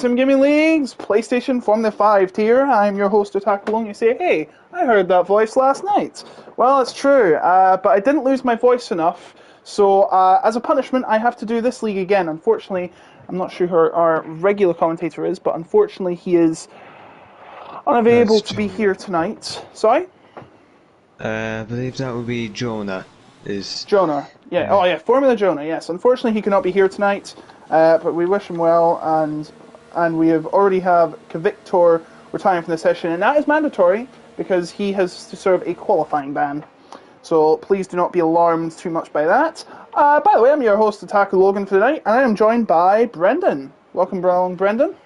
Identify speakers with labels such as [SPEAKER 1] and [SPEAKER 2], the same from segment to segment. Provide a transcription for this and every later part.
[SPEAKER 1] Sim Gaming League's PlayStation Formula 5 tier. I'm your host, Otakulong. You say, hey, I heard that voice last night. Well, it's true, but I didn't lose my voice enough, so as a punishment, I have to do this league again. Unfortunately, I'm not sure who our regular commentator is, but unfortunately, he is unavailable to be here tonight. Sorry?
[SPEAKER 2] I believe that would be Jonah.
[SPEAKER 1] Jonah. Yeah. Oh, yeah. Formula Jonah. Yes. Unfortunately, he cannot be here tonight, but we wish him well, and we have already have Victor retiring from the session, and that is mandatory because he has to serve a qualifying ban. So please do not be alarmed too much by that. By the way, I'm your host, Otaku Logan, for tonight, and I am joined by Brendan. Welcome, Brendan.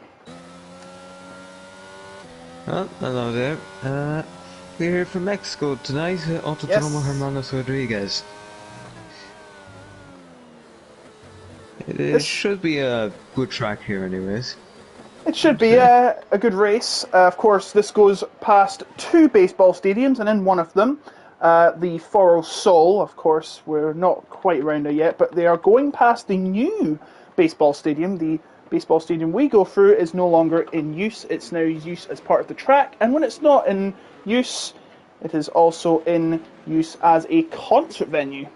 [SPEAKER 2] Well, hello there. We're here from Mexico tonight, Autodromo Hermanos Rodriguez. It should be a good track here anyways.
[SPEAKER 1] It should be a good race. Of course, this goes past two baseball stadiums, and in one of them, the Foro Sol, of course, we're not quite around there yet, but they are going past the new baseball stadium. The baseball stadium we go through is no longer in use. It's now used as part of the track, and when it's not in use, it is also in use as a concert venue.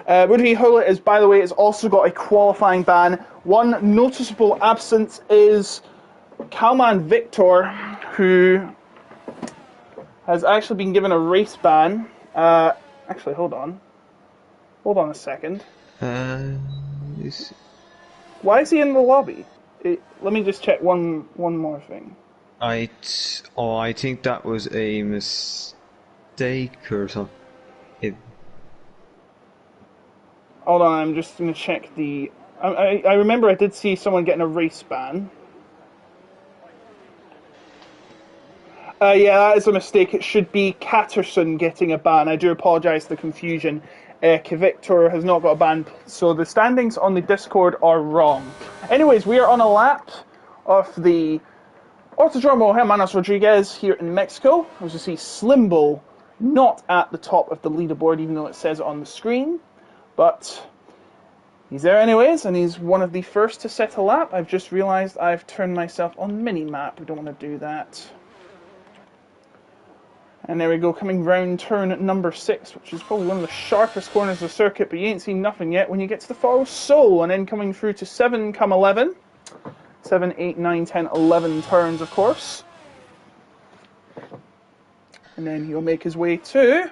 [SPEAKER 1] Rudy Hula is, by the way, has also got a qualifying ban. One noticeable absence is Kalman Victor, who has actually been given a race ban. Actually, hold on. Hold on a second. Why is he in the lobby? Let me just check one more thing.
[SPEAKER 2] I think that was a mistake or something.
[SPEAKER 1] Hold on, I'm just going to check the... I remember I did see someone getting a race ban. Yeah, that is a mistake. It should be Catterson getting a ban. I do apologise for the confusion. Victor has not got a ban, so the standings on the Discord are wrong. Anyways, we are on a lap of the Autodromo Hermanos Rodriguez here in Mexico. As you see, Slimbo not at the top of the leaderboard, even though it says it on the screen. But he's there anyways, and he's one of the first to set a lap. I've just realised I've turned myself on mini-map. We don't want to do that. And there we go, coming round turn number 6, which is probably one of the sharpest corners of the circuit, but you ain't seen nothing yet when you get to the Faro Sol, and then coming through to 7, come 11. 7, 8, 9, 10, 11 turns, of course. And then he'll make his way to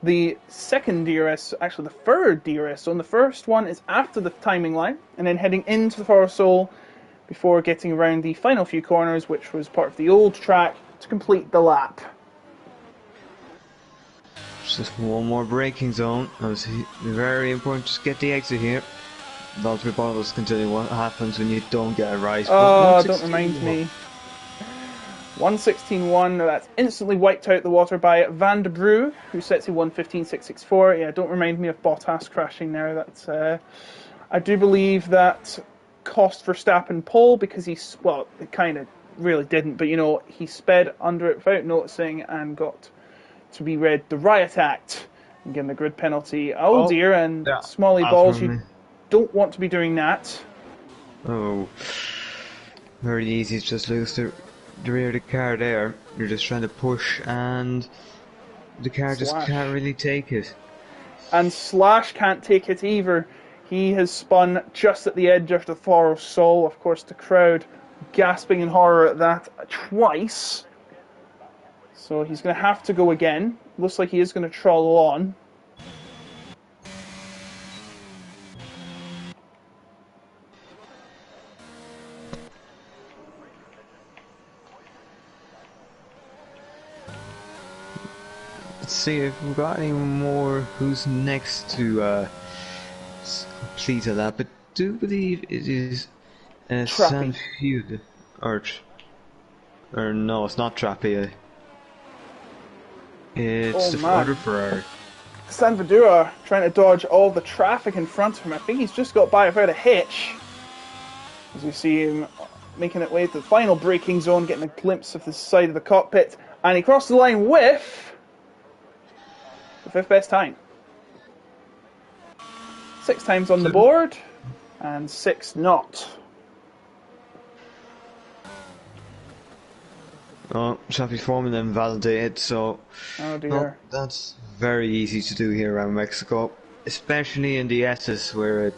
[SPEAKER 1] the second DRS, actually the third DRS zone. The first one is after the timing line, and then heading into the Faro Sol before getting around the final few corners, which was part of the old track, to complete the lap.
[SPEAKER 2] Just one more braking zone. Obviously, very important to get the exit here. Valtteri Bottas can tell you what happens when you don't get it right.
[SPEAKER 1] Oh, don't remind me. 116.1, that's instantly wiped out the water by Van der Bru, who sets a 115.664. Yeah, don't remind me of Bottas crashing there. That's I do believe that cost Verstappen pole because it kind of really didn't, but you know, he sped under it without noticing and got to be read the riot act and given a grid penalty. Oh dear, and yeah, Smalley balls, you don't want to be doing that.
[SPEAKER 2] Oh, very easy to just lose the rear of the car there. You're just trying to push and the car just can't really take it.
[SPEAKER 1] And Slash can't take it either. He has spun just at the edge of the Faro Sol. Of course, the crowd gasping in horror at that twice. So he's going to have to go again. Looks like he is going to troll on.
[SPEAKER 2] Let's see if we've got any more who's next to complete a lap. I do believe it is Sanfield or no, it's not Trappy. It's the other Ferrari.
[SPEAKER 1] Sanfordura trying to dodge all the traffic in front of him. I think he's just got by without a hitch. As you see him making it way to the final braking zone, getting a glimpse of the side of the cockpit. And he crossed the line with the 5th best time. 6 times on the board, and 6 not.
[SPEAKER 2] Oh, Chappie Formula invalidated, so
[SPEAKER 1] Oh
[SPEAKER 2] well,
[SPEAKER 1] dear.
[SPEAKER 2] that's very easy to do here around Mexico, especially in the SS where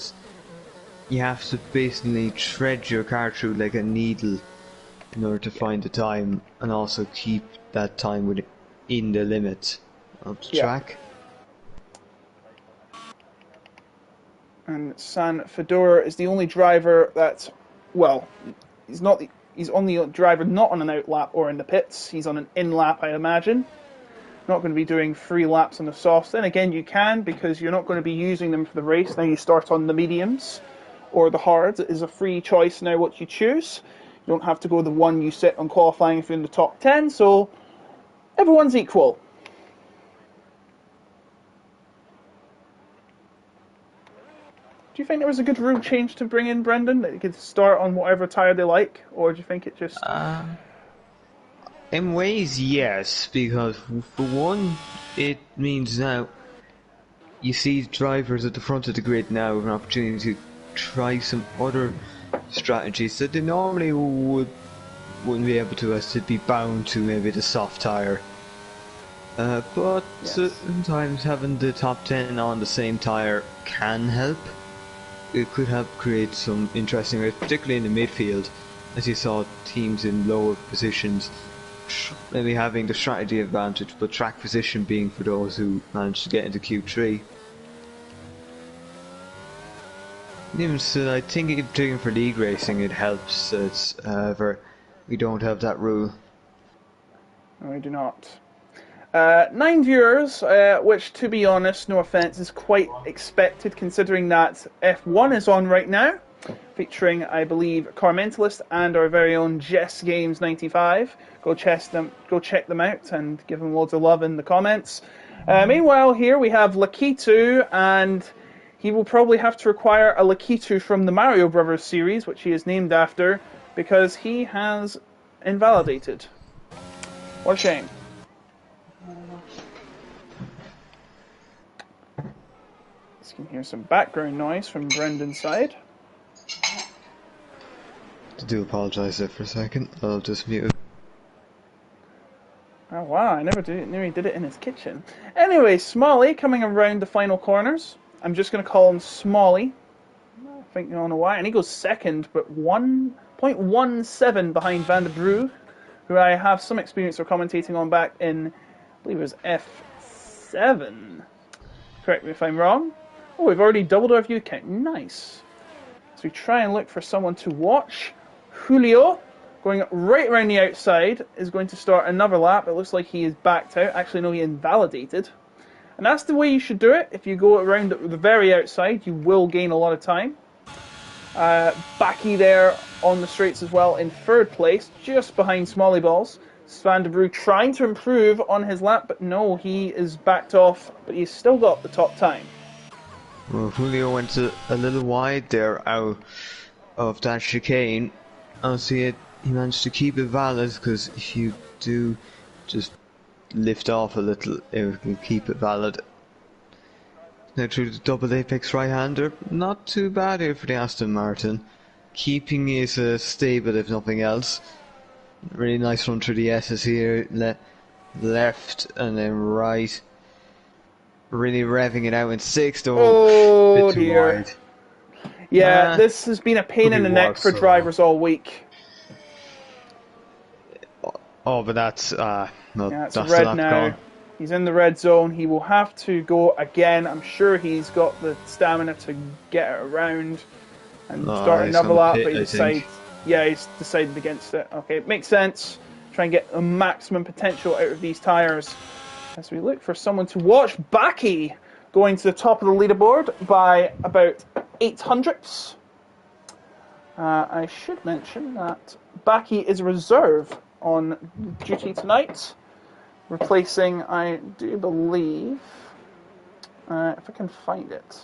[SPEAKER 2] you have to basically thread your car through like a needle in order to
[SPEAKER 1] Yeah.
[SPEAKER 2] find the time and also keep that time within the limit of the
[SPEAKER 1] Yeah.
[SPEAKER 2] track.
[SPEAKER 1] And San Fedor is the only driver that, well, he's not. He's only driver not on an out lap or in the pits. He's on an in lap, I imagine. Not going to be doing 3 laps on the softs. Then again, you can because you're not going to be using them for the race. Now you start on the mediums or the hards. It is a free choice now what you choose. You don't have to go the one you sit on qualifying if you're in the top 10. So everyone's equal. Do you think there was a good rule change to bring in, Brendan? That you could start on whatever tyre they like? Or do you think it just...
[SPEAKER 2] In ways, yes, because for one, it means now you see drivers at the front of the grid now have an opportunity to try some other strategies that they normally wouldn't be able to, as they'd be bound to maybe the soft tyre. But
[SPEAKER 1] Yes.
[SPEAKER 2] sometimes having the top 10 on the same tyre can help. It could help create some interesting race, particularly in the midfield, as you saw teams in lower positions maybe having the strategy advantage, but track position being for those who managed to get into Q3. Even so, I think particularly for league racing it helps that however we don't have that rule.
[SPEAKER 1] No, we do not. 9 viewers, which, to be honest, no offence, is quite expected considering that F1 is on right now, featuring, I believe, Car Mentalist and our very own Jess Games 95. Go check them out and give them loads of love in the comments. Meanwhile, here we have Lakitu, and he will probably have to require a Lakitu from the Mario Brothers series, which he is named after, because he has invalidated. What a shame. You can hear some background noise from Brendan's side.
[SPEAKER 2] I do apologise there for a second. I'll just mute it.
[SPEAKER 1] Oh wow, I knew he did it in his kitchen. Anyway, Smalley coming around the final corners. I'm just going to call him Smalley. I think you all know why. And he goes second, but 1.17 behind Van der Brugge, who I have some experience of commentating on back in, I believe it was F7. Correct me if I'm wrong. Oh, we've already doubled our view count. Nice. So we try and look for someone to watch. Julio, going right around the outside, is going to start another lap. It looks like he is backed out. Actually, no, he invalidated. And that's the way you should do it. If you go around the very outside, you will gain a lot of time. Backy there on the straights as well in 3rd place, just behind Smalley Balls. Van der Brugge trying to improve on his lap, but no, he is backed off, but he's still got the top time.
[SPEAKER 2] Well, Julio went a little wide there out of that chicane. I'll see it. He managed to keep it valid, because if you do just lift off a little, it will keep it valid. Now through the double apex right-hander, not too bad here for the Aston Martin. Keeping is stable if nothing else. Really nice run through the S's here, left and then right. Really revving it out in 6th.
[SPEAKER 1] Oh
[SPEAKER 2] bit too
[SPEAKER 1] dear.
[SPEAKER 2] wide.
[SPEAKER 1] Yeah, this has been a pain in the neck for drivers all week.
[SPEAKER 2] Oh, but that's no,
[SPEAKER 1] Yeah, it's
[SPEAKER 2] that's
[SPEAKER 1] red now.
[SPEAKER 2] gone.
[SPEAKER 1] He's in the red zone. He will have to go again. I'm sure he's got the stamina to get it around and start another lap, but he's decided against it. Okay, it makes sense. Try and get a maximum potential out of these tyres. As we look for someone to watch, Backy going to the top of the leaderboard by about 800ths. I should mention that Backy is a reserve on duty tonight, replacing, I do believe, if I can find it,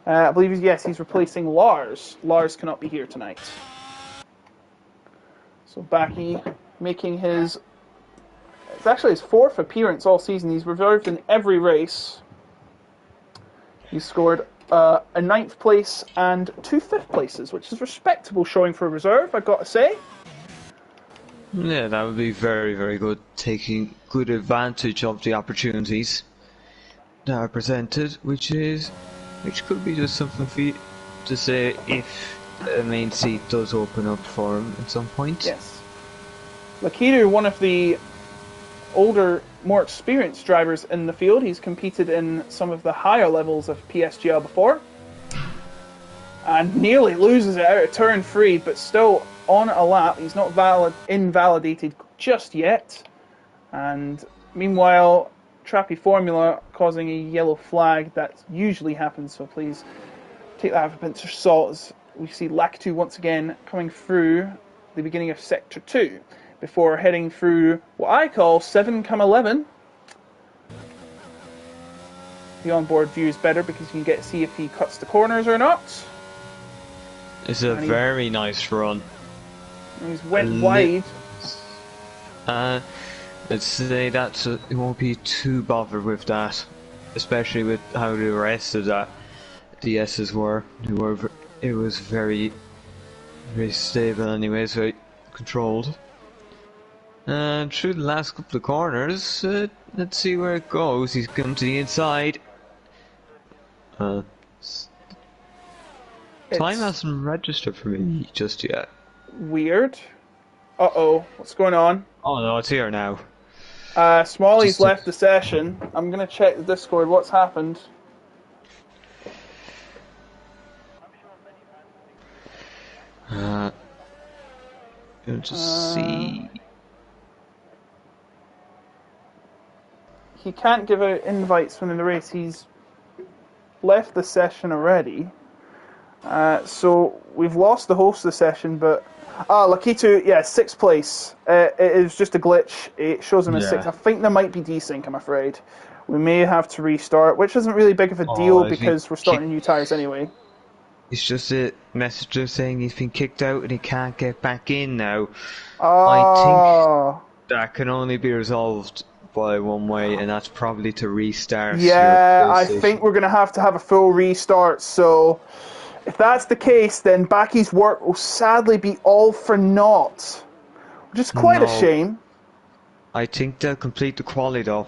[SPEAKER 1] I believe, yes, he's replacing Lars. Lars cannot be here tonight. So Backy making it's actually his 4th appearance all season. He's reserved in every race. He's scored a 9th place and 2 5th places, which is respectable showing for a reserve, I've got to say.
[SPEAKER 2] Yeah, that would be very, very good. Taking good advantage of the opportunities that are presented, which could be just something for you to say if a main seat does open up for him at some point.
[SPEAKER 1] Yes. Lakitu, one of the older, more experienced drivers in the field. He's competed in some of the higher levels of PSGL before. And nearly loses it out of turn 3, but still on a lap. He's not invalidated just yet. And meanwhile, Trappy Formula causing a yellow flag. That usually happens, so please take that with a pinch of salt, as we see Lakitu once again coming through the beginning of Sector 2 before heading through what I call 7-11. The onboard view is better because you can get to see if he cuts the corners or not.
[SPEAKER 2] It's a very nice run.
[SPEAKER 1] He's went wide.
[SPEAKER 2] Let's say that it won't be too bothered with that, especially with how the rest of the S's were. It was very, very stable anyways, very controlled. And through the last couple of corners, let's see where it goes. He's come to the inside. Time hasn't registered for me just yet.
[SPEAKER 1] Weird. Uh-oh, what's going on?
[SPEAKER 2] Oh no, it's here now.
[SPEAKER 1] Smalley's left the session. I'm going to check the Discord. What's happened?
[SPEAKER 2] We'll just see.
[SPEAKER 1] He can't give out invites when in the race. He's left the session already. So we've lost the host of the session, but Lakitu, yeah, 6th place. It is just a glitch. It shows him as 6th. I think there might be desync, I'm afraid. We may have to restart, which isn't really big of a deal because we're starting new tyres anyway.
[SPEAKER 2] It's just a message saying he's been kicked out and he can't get back in now.
[SPEAKER 1] I
[SPEAKER 2] think that can only be resolved by one way, and that's probably to restart.
[SPEAKER 1] Yeah, I think we're going to have a full restart, so if that's the case, then Baki's work will sadly be all for naught, which is quite a shame.
[SPEAKER 2] I think they'll complete the quali though.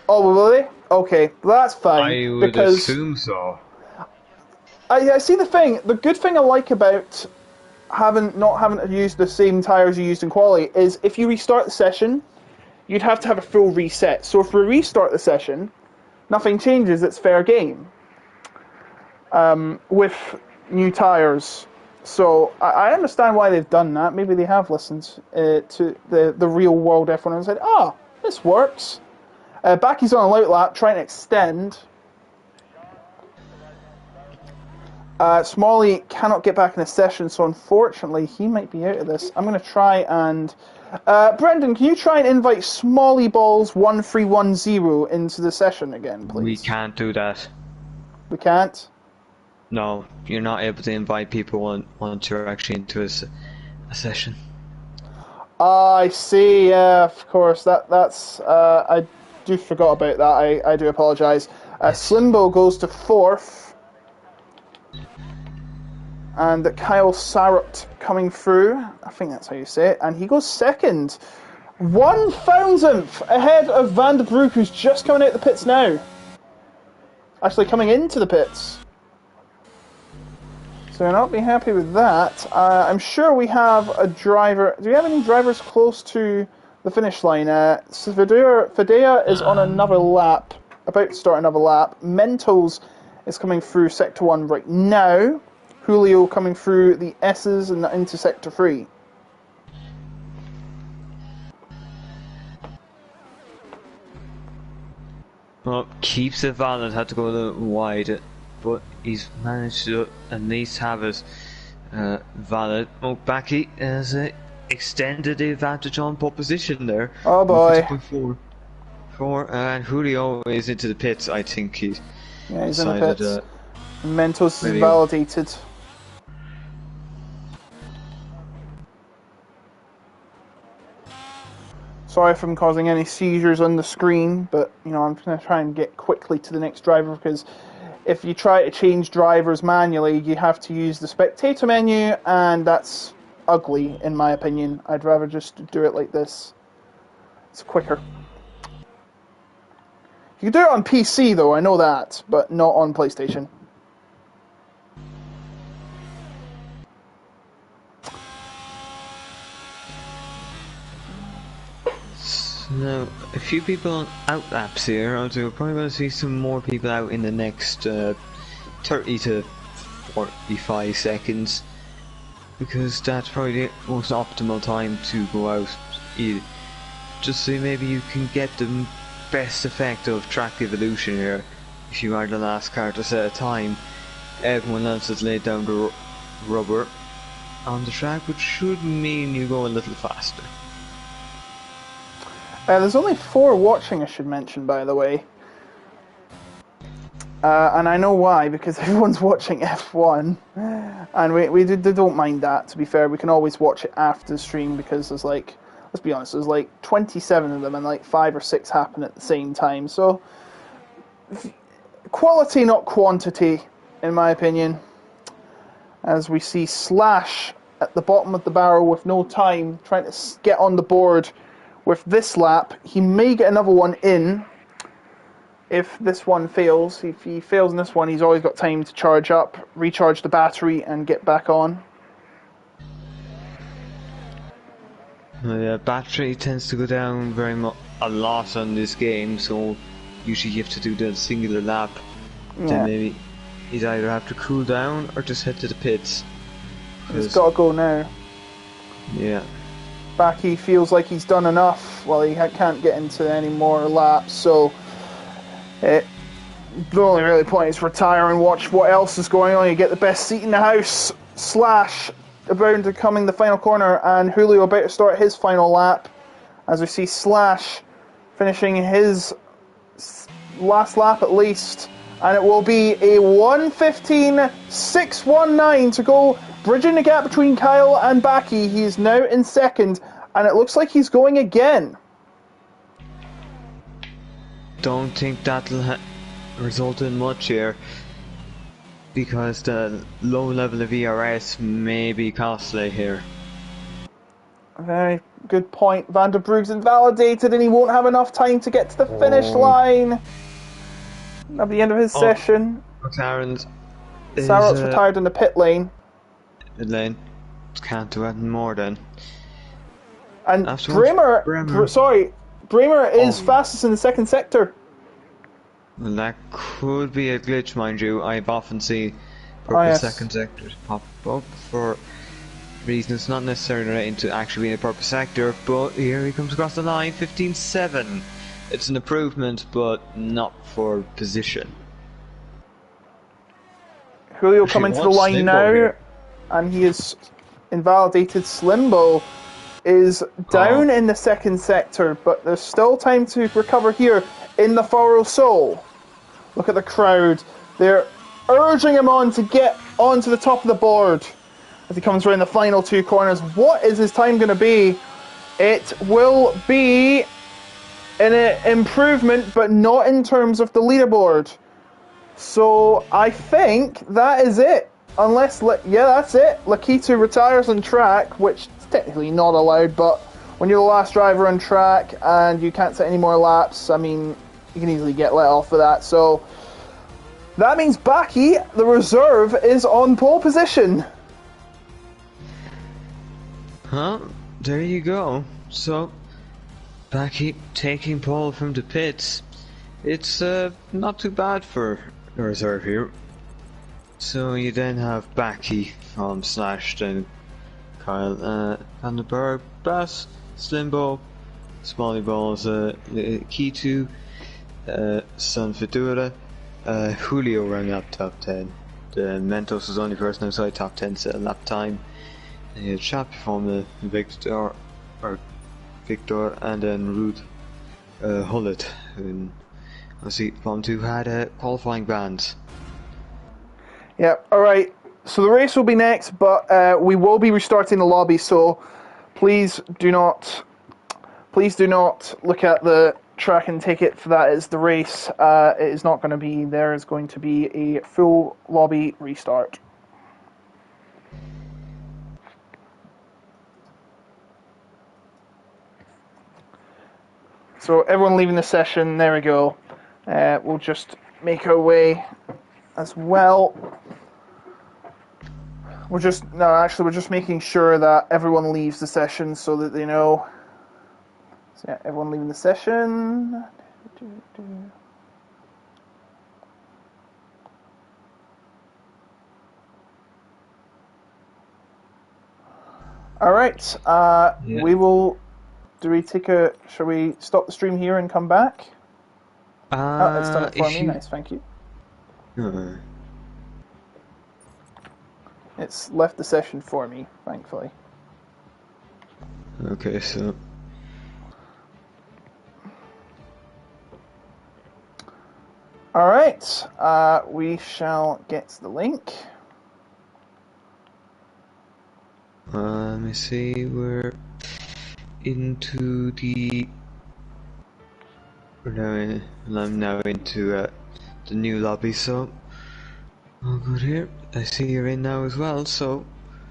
[SPEAKER 1] Oh, will they? Okay, that's fine.
[SPEAKER 2] I would assume so.
[SPEAKER 1] I see the thing. The good thing I like about not having to use the same tyres you used in quali is if you restart the session, you'd have to have a full reset. So if we restart the session, nothing changes. It's fair game. With new tyres. So I understand why they've done that. Maybe they have listened to the real world F1 and said, this works. Baki's on a light lap, trying to extend. Smalley cannot get back in the session, so unfortunately he might be out of this. I'm going to try and... Brendan, can you try and invite Smalley Balls 1310 into the session again, please?
[SPEAKER 2] We can't do that.
[SPEAKER 1] We can't?
[SPEAKER 2] No, you're not able to invite people once you're actually into a session.
[SPEAKER 1] I see, yeah, of course. That's I do forgot about that. I do apologise. Slimbo goes to 4th. And Kyle Sarut coming through. I think that's how you say it. And he goes 2nd. 1,000th ahead of Van der Broek, who's just coming out the pits now. Actually coming into the pits. So I'll not be happy with that. I'm sure we have a driver. Do we have any drivers close to the finish line? Fidea is on another lap, about to start another lap. Mentos is coming through Sector 1 right now. Julio coming through the S's and into Sector 3.
[SPEAKER 2] Well, keeps it valid, had to go a little wide, but he's managed to at least have it valid. Oh, Baki has extended the advantage on pole position there.
[SPEAKER 1] Oh boy.
[SPEAKER 2] 4, and Julio is into the pits, I think he's
[SPEAKER 1] in the pits. Mentos is validated. Sorry if I'm causing any seizures on the screen, but I'm going to try and get quickly to the next driver, because if you try to change drivers manually, you have to use the spectator menu, and that's ugly, in my opinion. I'd rather just do it like this. It's quicker. You can do it on PC, though, I know that, but not on PlayStation.
[SPEAKER 2] Now, a few people on out laps here, although we're probably going to see some more people out in the next 30 to 45 seconds, because that's probably the most optimal time to go out, just so maybe you can get the best effect of track evolution here. If you are the last car to set a time, everyone else has laid down the rubber on the track, which should mean you go a little faster.
[SPEAKER 1] There's only 4 watching, I should mention, by the way. And I know why, because everyone's watching F1. And we don't mind that, to be fair. We can always watch it after the stream, because there's like, let's be honest, there's like 27 of them, and like 5 or 6 happen at the same time. So, quality, not quantity, in my opinion. As we see Slash at the bottom of the barrel with no time, trying to get on the board with this lap. He may get another one in if this one fails. If he fails in this one, he's always got time to charge up, recharge the battery, and get back on.
[SPEAKER 2] The battery tends to go down a lot on this game, so usually you have to do the singular lap. Yeah. Then maybe he'd either have to cool down or just head to the pits.
[SPEAKER 1] He's got to go now.
[SPEAKER 2] Yeah.
[SPEAKER 1] Backy feels like he's done enough. Well, he can't get into any more laps, so the only really point is retire and watch what else is going on. You get the best seat in the house. Slash about to coming the final corner, and Julio about to start his final lap. As we see Slash finishing his last lap at least, and it will be a 1:15.619 to go, bridging the gap between Kyle and Backy. He is now in second, and it looks like he's going again.
[SPEAKER 2] Don't think that'll result in much here, because the low level of ERS may be costly here.
[SPEAKER 1] Very good point. Van der Broek's invalidated, and he won't have enough time to get to the finish line at the end of his session.
[SPEAKER 2] McLaren's
[SPEAKER 1] retired in the pit lane.
[SPEAKER 2] Can't do anything more then.
[SPEAKER 1] And Bremer is fastest in the second sector.
[SPEAKER 2] Well, that could be a glitch, mind you. I've often seen purple second sectors pop up for reasons not necessarily relating to actually being a purple sector, but here he comes across the line, 15.7. It's an improvement, but not for position.
[SPEAKER 1] Julio coming to the line now, here. And he is invalidated. Slimbo is down in the second sector, but there's still time to recover here in the Foro Sol. Look at the crowd. They're urging him on to get onto the top of the board as he comes around the final 2 corners. What is his time going to be? It will be an improvement, but not in terms of the leaderboard. So I think that is it. Unless, that's it. Lakitu retires on track, which is technically not allowed, but when you're the last driver on track and you can't set any more laps, I mean, you can easily get let off for that. So that means Backy, the reserve, is on pole position.
[SPEAKER 2] There you go. So, Backy taking pole from the pits. It's not too bad for the reserve here. So you then have Backy from Slash, then Kyle, Van der Berg, Bass, Slimbo, Smalley Balls, Kitu, San Fedura, Julio running up top 10. Mentos was the only person outside top 10 set a lap time. And you had Chap from the Victor, and then Ruud Hullet, who obviously from 2 had qualifying bans.
[SPEAKER 1] Yeah, alright. So the race will be next, but we will be restarting the lobby, so please do not look at the track and ticket for that as the race. It is not going to be. There is going to be a full lobby restart. So everyone leaving the session, there we go. We'll just make our way as well. We're just making sure that everyone leaves the session so that they know. So yeah, everyone leaving the session. All right.
[SPEAKER 2] Yeah.
[SPEAKER 1] We will. Shall we stop the stream here and come back? Oh, it's done it for me. Nice, thank you. It's left the session for me, thankfully.
[SPEAKER 2] Okay, so.
[SPEAKER 1] All right. We shall get the link.
[SPEAKER 2] Let me see. We're into the. I'm now into the new lobby, so all good here. I see you're in now as well, so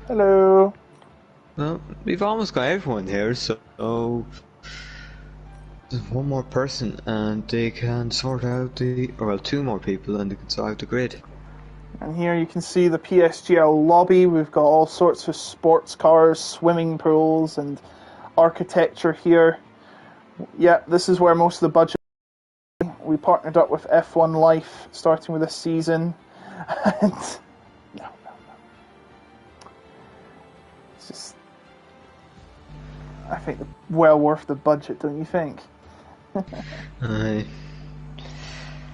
[SPEAKER 1] Hello.
[SPEAKER 2] well, we've almost got everyone here, so there's one more person and they can sort out two more people and they can sort out the grid.
[SPEAKER 1] And here you can see the PSGL lobby. We've got all sorts of sports cars, swimming pools, and architecture here. Yeah, this is where most of the budget. We partnered up with F1 Life, starting with this season. And no. It's just, I think, well worth the budget, don't you think?
[SPEAKER 2] Aye.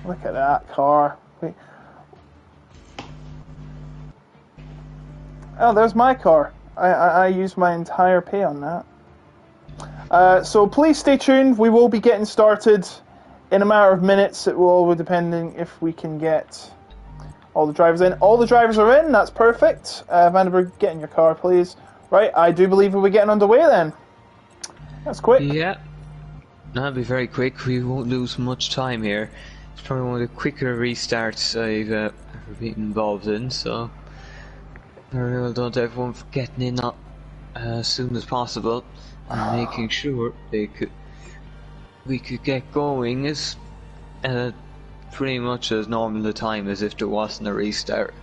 [SPEAKER 1] Look at that car. Wait. Oh, there's my car. I used my entire pay on that. So please stay tuned. We will be getting started in a matter of minutes. It will all depend on if we can get all the drivers in. All the drivers are in. That's perfect. Vandenberg, get in your car, please. Right, I do believe we'll be getting underway then. That's quick.
[SPEAKER 2] Yeah, that'll be very quick. We won't lose much time here. It's probably one of the quicker restarts I've ever been involved in, so very well done to everyone for getting in as soon as possible and making sure we could get going as pretty much as normal a time as if there wasn't a restart.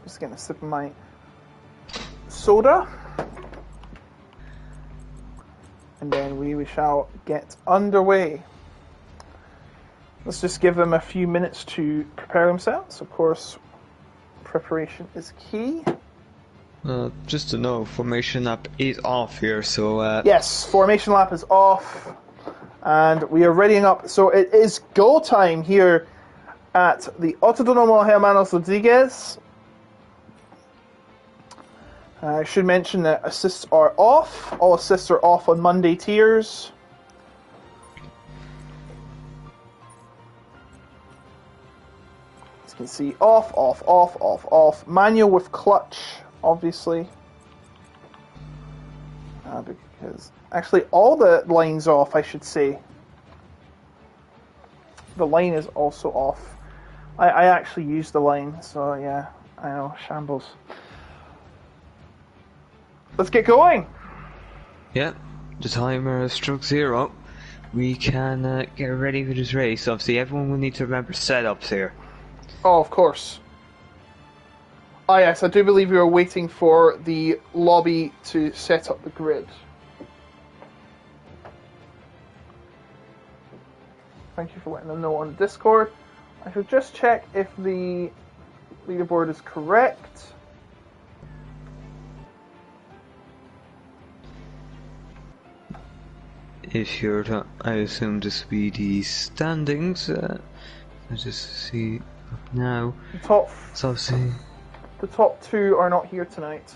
[SPEAKER 1] Just getting a sip of my soda. And then we shall get underway. Let's just give them a few minutes to prepare themselves. Of course, preparation is key.
[SPEAKER 2] Just to know, formation lap is off here, so
[SPEAKER 1] yes, formation lap is off, and we are readying up. So it is go time here at the Autodromo Hermanos Rodriguez. I should mention that assists are off. All assists are off on Monday tiers. As you can see, off. Manual with clutch, obviously. Because actually, all the lines off, I should say. The line is also off. I actually used the line, so yeah, I know, shambles. Let's get going!
[SPEAKER 2] yeah, the timer struck 0. We can get ready for this race. Obviously, everyone will need to remember setups here.
[SPEAKER 1] Oh, of course. Ah, yes, I do believe we are waiting for the lobby to set up the grid. Thank you for letting them know on Discord. I should just check if the leaderboard is correct.
[SPEAKER 2] If you're, I assume this will be the standings. Let's just see up now.
[SPEAKER 1] The top two are not here tonight.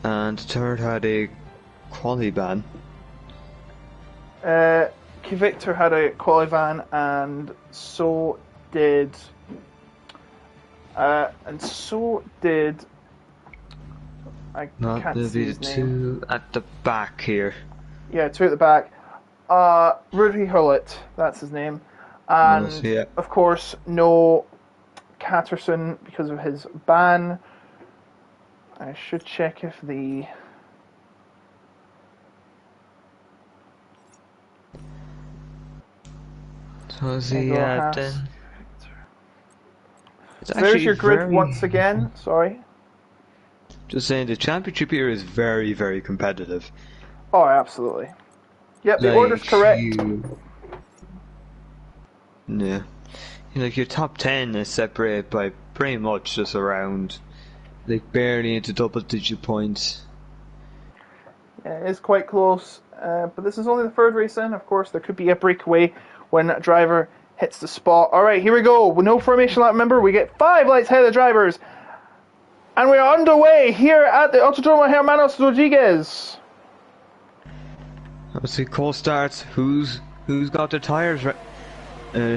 [SPEAKER 2] And the third had a quali ban.
[SPEAKER 1] Victor had a quali ban, and so did. I can't see his name.
[SPEAKER 2] Two at the back here.
[SPEAKER 1] Yeah, two at the back. Rudy Hullet, that's his name. And,
[SPEAKER 2] Yes, yeah.
[SPEAKER 1] of course, no Catterson because of his ban. I should check if the...
[SPEAKER 2] So is he
[SPEAKER 1] Ego has...
[SPEAKER 2] then? It's
[SPEAKER 1] So there's
[SPEAKER 2] actually
[SPEAKER 1] your grid
[SPEAKER 2] very.
[SPEAKER 1] once again. Sorry.
[SPEAKER 2] Just saying, the championship here is very, very competitive.
[SPEAKER 1] Oh, absolutely. Yep, the order's
[SPEAKER 2] Like
[SPEAKER 1] correct.
[SPEAKER 2] Yeah, like your top 10 is separated by pretty much just around, like barely into double-digit points.
[SPEAKER 1] Yeah, it is quite close, but this is only the third race in. Of course, there could be a breakaway when a driver hits the spot. All right, here we go. With no formation lap, remember, we get 5 lights ahead of the drivers. And we are underway here at the Autodromo Hermanos Rodriguez.
[SPEAKER 2] Let's see, Cole starts. Who's got their tires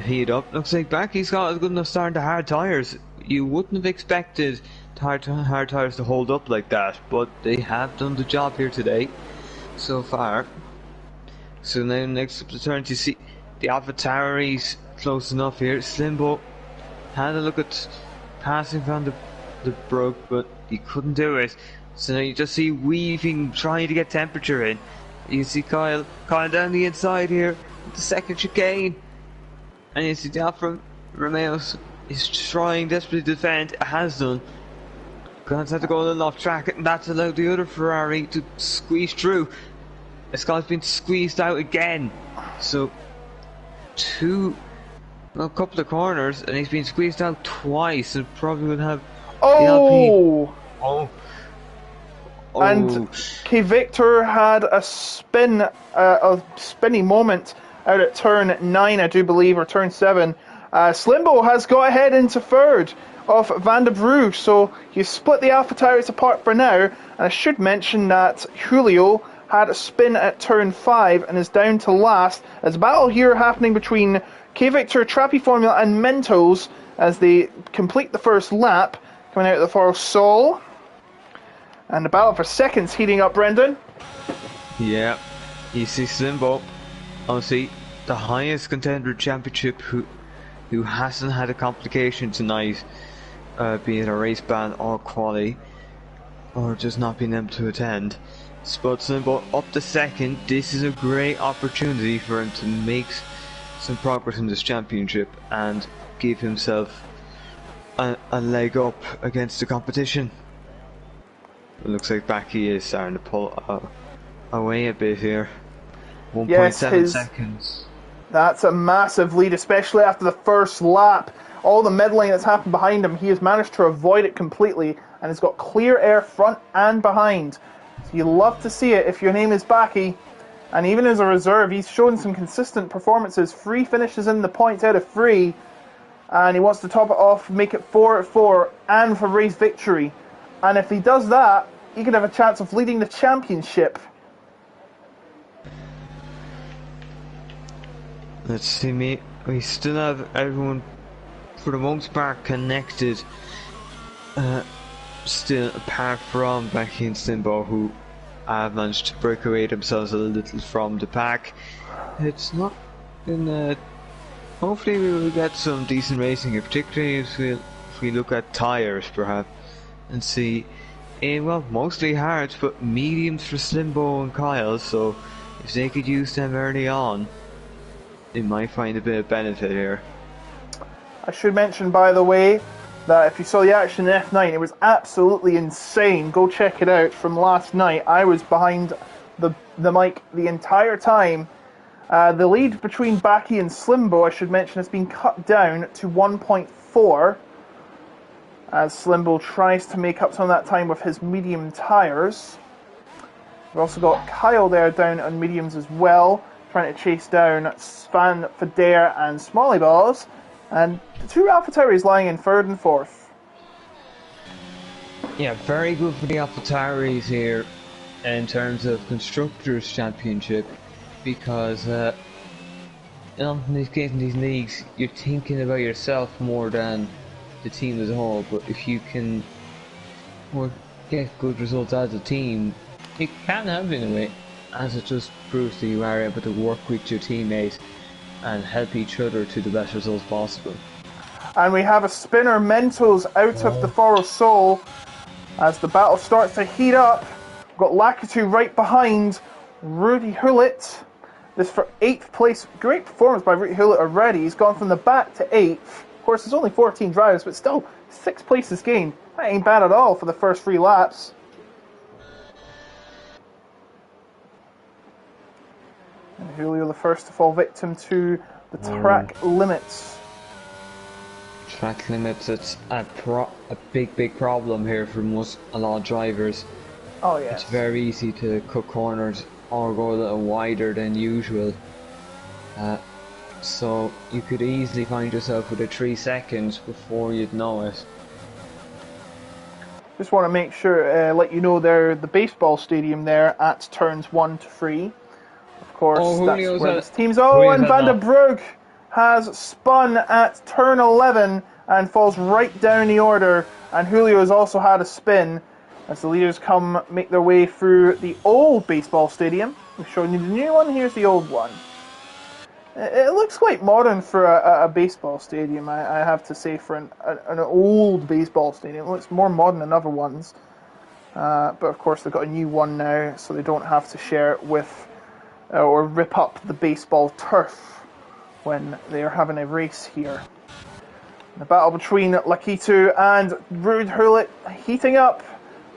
[SPEAKER 2] heat up? Looks like Becky's got a good enough start to hard tires. You wouldn't have expected hard tires to hold up like that, but they have done the job here today, so far. So now next up the turn, you see the AlphaTauri's close enough here. Slimbo had a look at passing Van the Brook, but he couldn't do it. So now you just see Weaving trying to get temperature in. You see Kyle down the inside here, the second chicane. And you see the Alfa Romeo is trying desperately to defend, it has done. Gonna have to go a little off track, and that's allowed the other Ferrari to squeeze through. Scott's been squeezed out again. So, a couple of corners, and he's been squeezed out twice, and probably will have the Alpine. Oh.
[SPEAKER 1] And K Victor had a spinny moment out at turn 9, I do believe, or turn 7. Slimbo has got ahead into third of Van der Broek, so you split the AlphaTauri apart for now. And I should mention that Julio had a spin at turn 5 and is down to last. There's a battle here happening between K Victor, Trappy Formula, and Mentos as they complete the first lap, coming out of the Foro Sol. And the battle for seconds heating up, Brendan.
[SPEAKER 2] Yeah, you see Slimbo, obviously the highest contender championship who hasn't had a complication tonight, be it a race ban or quali, or just not being able to attend. But Slimbo up to second. This is a great opportunity for him to make some progress in this championship and give himself a leg up against the competition. It looks like Baki is starting to pull away a bit here. 1.7 seconds.
[SPEAKER 1] That's a massive lead, especially after the first lap. All the meddling that's happened behind him, he has managed to avoid it completely and has got clear air front and behind. So you love to see it if your name is Baki. And even as a reserve, he's shown some consistent performances. 3 finishes in the points out of 3. And he wants to top it off, make it 4 at 4, and for race victory. And if he does that, he could have a chance of leading the championship.
[SPEAKER 2] Let's see, mate. We still have everyone, for the most part, connected. Still, apart from Becky and Slimbo, who have managed to break away themselves a little from the pack. It's not been. Hopefully, we will get some decent racing here, particularly if we look at tyres, perhaps. And see, well, mostly hards, but mediums for Slimbo and Kyle, so if they could use them early on, they might find a bit of benefit here.
[SPEAKER 1] I should mention, by the way, that if you saw the action in F9, it was absolutely insane. Go check it out from last night. I was behind the mic the entire time. The lead between Baki and Slimbo, I should mention, has been cut down to 1.4. As Slimbo tries to make up some of that time with his medium tyres. We've also got Kyle there down on mediums as well, trying to chase down Svan, Fadair and Smalley Balls. And the 2 AlphaTauris lying in 3rd and 4th.
[SPEAKER 2] Yeah, very good for the AlphaTauris here in terms of Constructors' Championship, because in these leagues, you're thinking about yourself more than the team as a whole. But if you can get good results as a team, it can happen in a way, as it just proves that you are able to work with your teammates and help each other to the best results possible.
[SPEAKER 1] And we have a spinner Mentos out of the Foro Sol. As the battle starts to heat up, we've got Lakitu right behind Rudy Hullet. This for 8th place. Great performance by Rudy Hullet already. He's gone from the back to 8th. Of course, there's only 14 drivers, but still 6 places gained. That ain't bad at all for the first 3 laps. And Julio the first to fall victim to the track limits.
[SPEAKER 2] Track limits, it's a big problem here for a lot of drivers.
[SPEAKER 1] Oh yeah.
[SPEAKER 2] It's very easy to cut corners or go a little wider than usual. So you could easily find yourself with a 3 seconds before you'd know it.
[SPEAKER 1] Just want to make sure, let you know there, the baseball stadium there at turns 1 to 3. Of course, that's where this team's. Oh, and Van der Brugge has spun at turn 11 and falls right down the order. And Julio has also had a spin as the leaders make their way through the old baseball stadium. We're showing you the new one. Here's the old one. It looks quite modern for a baseball stadium, I have to say, for an old baseball stadium. It looks more modern than other ones. But of course, they've got a new one now, so they don't have to share it with or rip up the baseball turf when they are having a race here. The battle between Lakitu and Ruud Hullet heating up,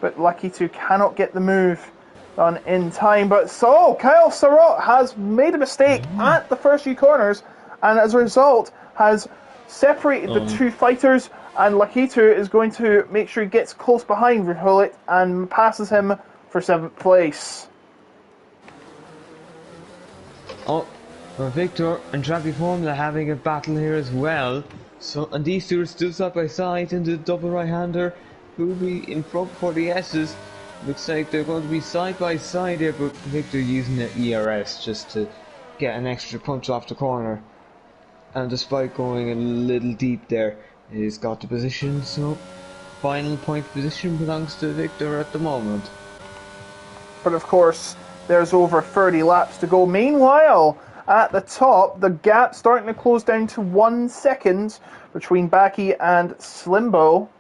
[SPEAKER 1] but Lakitu cannot get the move done in time. But so Kyle Sarot has made a mistake at the first few corners, and as a result has separated the two fighters, and Lakitu is going to make sure he gets close behind Ruud Hullet and passes him for 7th place.
[SPEAKER 2] Oh, well, Victor and Trappy Formula having a battle here as well. So, and these two are still side by side, and the double right-hander will be in front for the S's. Looks like they're going to be side by side here, but Victor using the ERS just to get an extra punch off the corner. And despite going a little deep there, he's got the position, so final point position belongs to Victor at the moment.
[SPEAKER 1] But of course, there's over 30 laps to go. Meanwhile, at the top, the gap starting to close down to 1 second between Baki and Slimbo.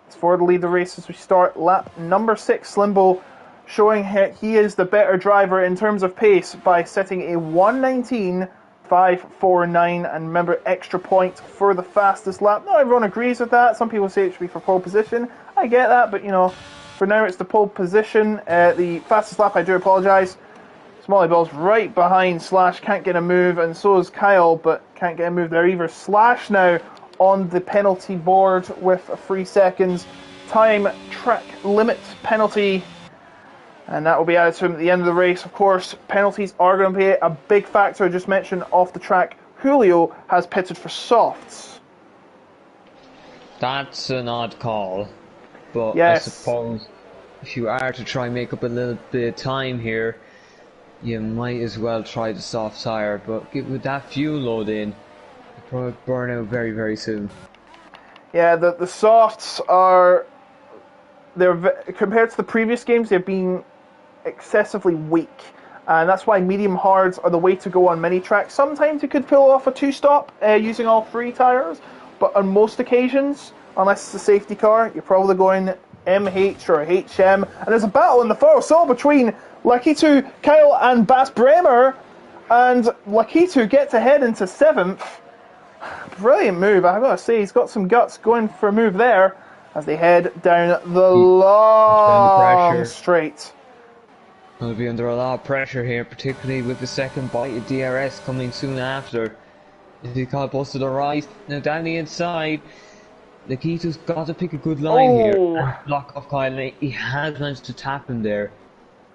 [SPEAKER 1] It's for to lead the race as we start lap number 6. Slimbo showing he is the better driver in terms of pace by setting a 1:19.549, and remember, extra point for the fastest lap. Not everyone agrees with that. Some people say it should be for pole position. I get that, but you know, for now it's the pole position. The fastest lap, I do apologise. Smalley Ball's right behind Slash, can't get a move, and so is Kyle, but can't get a move there either. Slash now on the penalty board with a 3 seconds time track limit penalty, and that will be added to him at the end of the race. Of course, penalties are going to be a big factor. I just mentioned off the track, Julio has pitted for softs.
[SPEAKER 2] That's an odd call, but
[SPEAKER 1] yes.
[SPEAKER 2] I suppose if you are to try and make up a little bit of time here, you might as well try the soft tire, but with that fuel load in, you'll probably burn out very, very soon.
[SPEAKER 1] Yeah, the softs are, compared to the previous games, they've been excessively weak, and that's why medium hards are the way to go on many tracks. Sometimes you could pull off a 2-stop using all 3 tires, but on most occasions, unless it's a safety car, you're probably going MH or HM, and there's a battle in the far so between Lakitu, Kyle and Bas Bremer, and Lakitu gets ahead into 7th. Brilliant move, I've got to say, he's got some guts going for a move there as they head down the long straight.
[SPEAKER 2] He'll be under a lot of pressure here, particularly with the second bite of DRS coming soon after. Is he caught bus to the right? Now down the inside, Lakitu's got to pick a good line here and block off Kyle. He has managed to tap him there,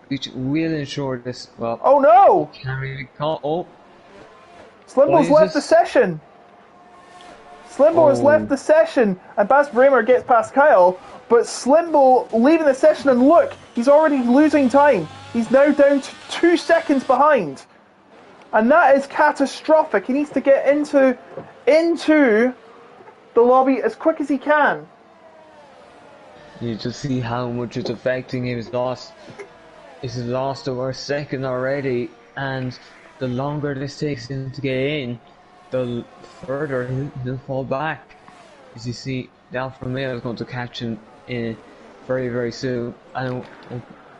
[SPEAKER 2] which will ensure this. Well,
[SPEAKER 1] oh no!
[SPEAKER 2] Can't really call. Oh,
[SPEAKER 1] Slimbo's left the session. Slimbo has left the session, and Bas Bremer gets past Kyle, but Slimbo leaving the session, and look, he's already losing time. He's now down to 2 seconds behind, and that is catastrophic. He needs to get into the lobby as quick as he can.
[SPEAKER 2] You just see how much it's affecting him. He's lost over a second already, and the longer this takes him to get in, the further he'll fall back. As you see, the Alfa Romeo is going to catch him in very, very soon. And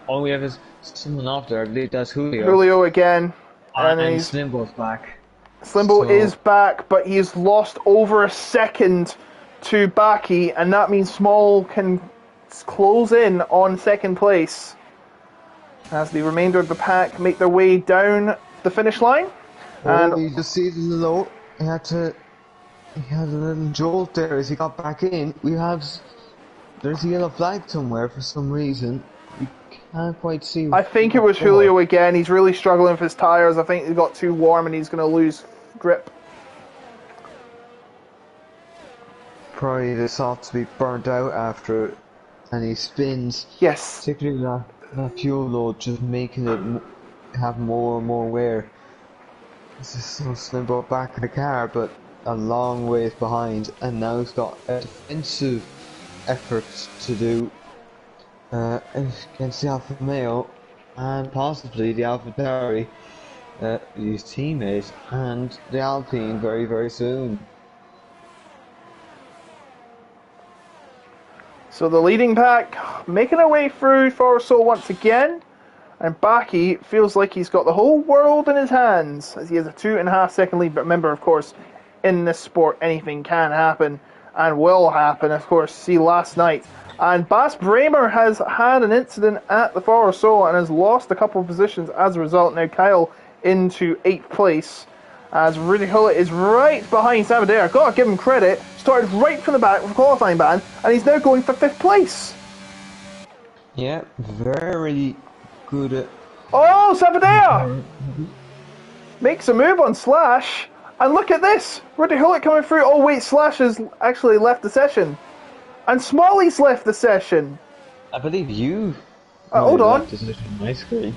[SPEAKER 2] all we have is someone off there. I believe that's Julio.
[SPEAKER 1] Julio again. And
[SPEAKER 2] And
[SPEAKER 1] he's...
[SPEAKER 2] Slimbo's back.
[SPEAKER 1] Slimbo is back, but he's lost over a second to Baki, and that means Small can close in on second place as the remainder of the pack make their way down the finish line.
[SPEAKER 2] And you just see the low. He had a little jolt there as he got back in. There's a yellow flag somewhere for some reason. You can't quite see.
[SPEAKER 1] I think it was Julio again. He's really struggling with his tyres. I think he got too warm and he's going to lose grip.
[SPEAKER 2] Probably the softs to be burnt out after it, and he spins.
[SPEAKER 1] Yes.
[SPEAKER 2] Particularly that fuel load, just making it have more and more wear. This is so Slimbo back in the car, but a long ways behind, and now he's got a defensive effort to do against the Alfa Romeo and possibly the Alfa Tauri, his teammate, and the Alpine very, very soon.
[SPEAKER 1] So the leading pack making their way through Forest once again, and Baki feels like he's got the whole world in his hands as he has a 2.5 second lead. But remember, of course, in this sport anything can happen and will happen. Of course, see last night. And Bas Bremer has had an incident at the Forest and has lost a couple of positions as a result. Now Kyle into 8th place as Rudy Hullett is right behind Sabadell. Gotta give him credit. Started right from the back with a qualifying ban, and he's now going for 5th place.
[SPEAKER 2] Yeah, very good at...
[SPEAKER 1] Oh, Sabadell makes a move on Slash. And look at this. Rudy Hullett coming through. Oh wait, Slash has actually left the session. And Smalley's left the session.
[SPEAKER 2] I believe you...
[SPEAKER 1] hold on.
[SPEAKER 2] Left the session on my screen.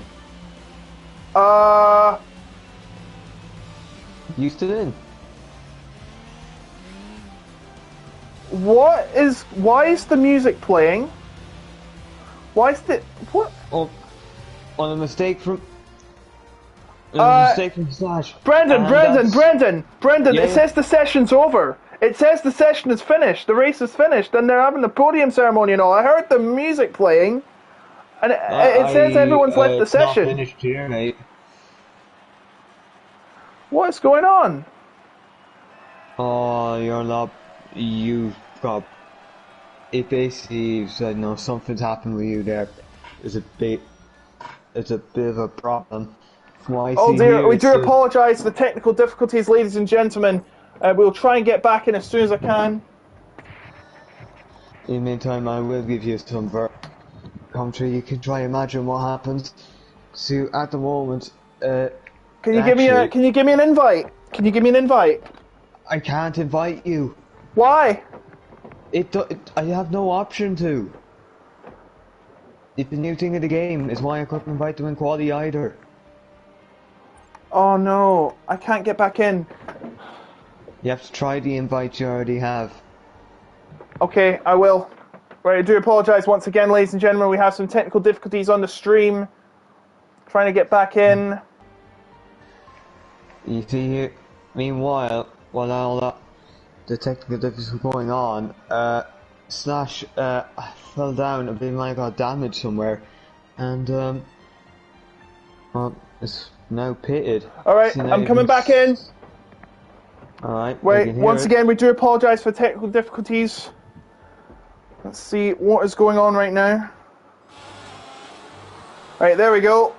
[SPEAKER 2] You stood in.
[SPEAKER 1] Why is the music playing? Why is the... What?
[SPEAKER 2] Oh, on a mistake from... mistake from Slash.
[SPEAKER 1] Brendan,
[SPEAKER 2] Yeah.
[SPEAKER 1] it says the session's over. It says the session is finished, the race is finished, and they're having the podium ceremony and all. I heard the music playing, and it says everyone's left the session.
[SPEAKER 2] Not finished here, mate.
[SPEAKER 1] What's going on?
[SPEAKER 2] Oh, you're not... You've got... It basically said, no, something's happened with you there. It's a bit of a problem.
[SPEAKER 1] Oh dear, we do apologise for the technical difficulties, ladies and gentlemen. We'll try and get back in as soon as I can.
[SPEAKER 2] In the meantime, I will give you some commentary. You can try and imagine what happens. So at the moment,
[SPEAKER 1] can you give me an invite? Can you give me an invite?
[SPEAKER 2] I can't invite you.
[SPEAKER 1] Why?
[SPEAKER 2] I have no option to. It's the new thing of the game. Is why I couldn't invite them in quali either.
[SPEAKER 1] Oh no, I can't get back in.
[SPEAKER 2] You have to try the invite you already have.
[SPEAKER 1] Okay, I will. Right, I do apologise once again, ladies and gentlemen. We have some technical difficulties on the stream. Trying to get back in.
[SPEAKER 2] You see here, meanwhile, while all that, the technical difficulties were going on, Slash fell down, I believe I got damaged somewhere, and well, it's now pitted.
[SPEAKER 1] Alright, I'm coming back in.
[SPEAKER 2] Alright,
[SPEAKER 1] wait, once again, we do apologise for technical difficulties. Let's see what is going on right now. Right, there we go.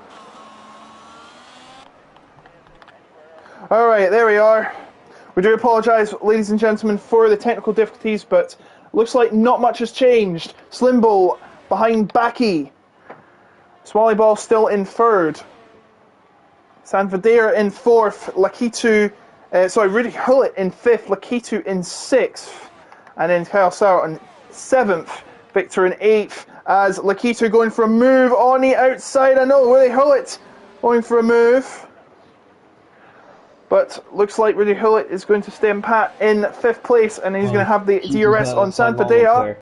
[SPEAKER 1] Alright, there we are. We do apologise, ladies and gentlemen, for the technical difficulties, but looks like not much has changed. Slimbo behind Baki. Smalley Ball still in 3rd. Sanfadera in 4th. Rudy Hullett in 5th. Lakitu in 6th. And then Kyle Sauer in 7th. Victor in 8th. As Lakitu going for a move on the outside. I know, Rudy Hullett going for a move. But looks like Rudy Hullett is going to stay in pat in 5th place, and he's going to have the DRS on Sanfadera.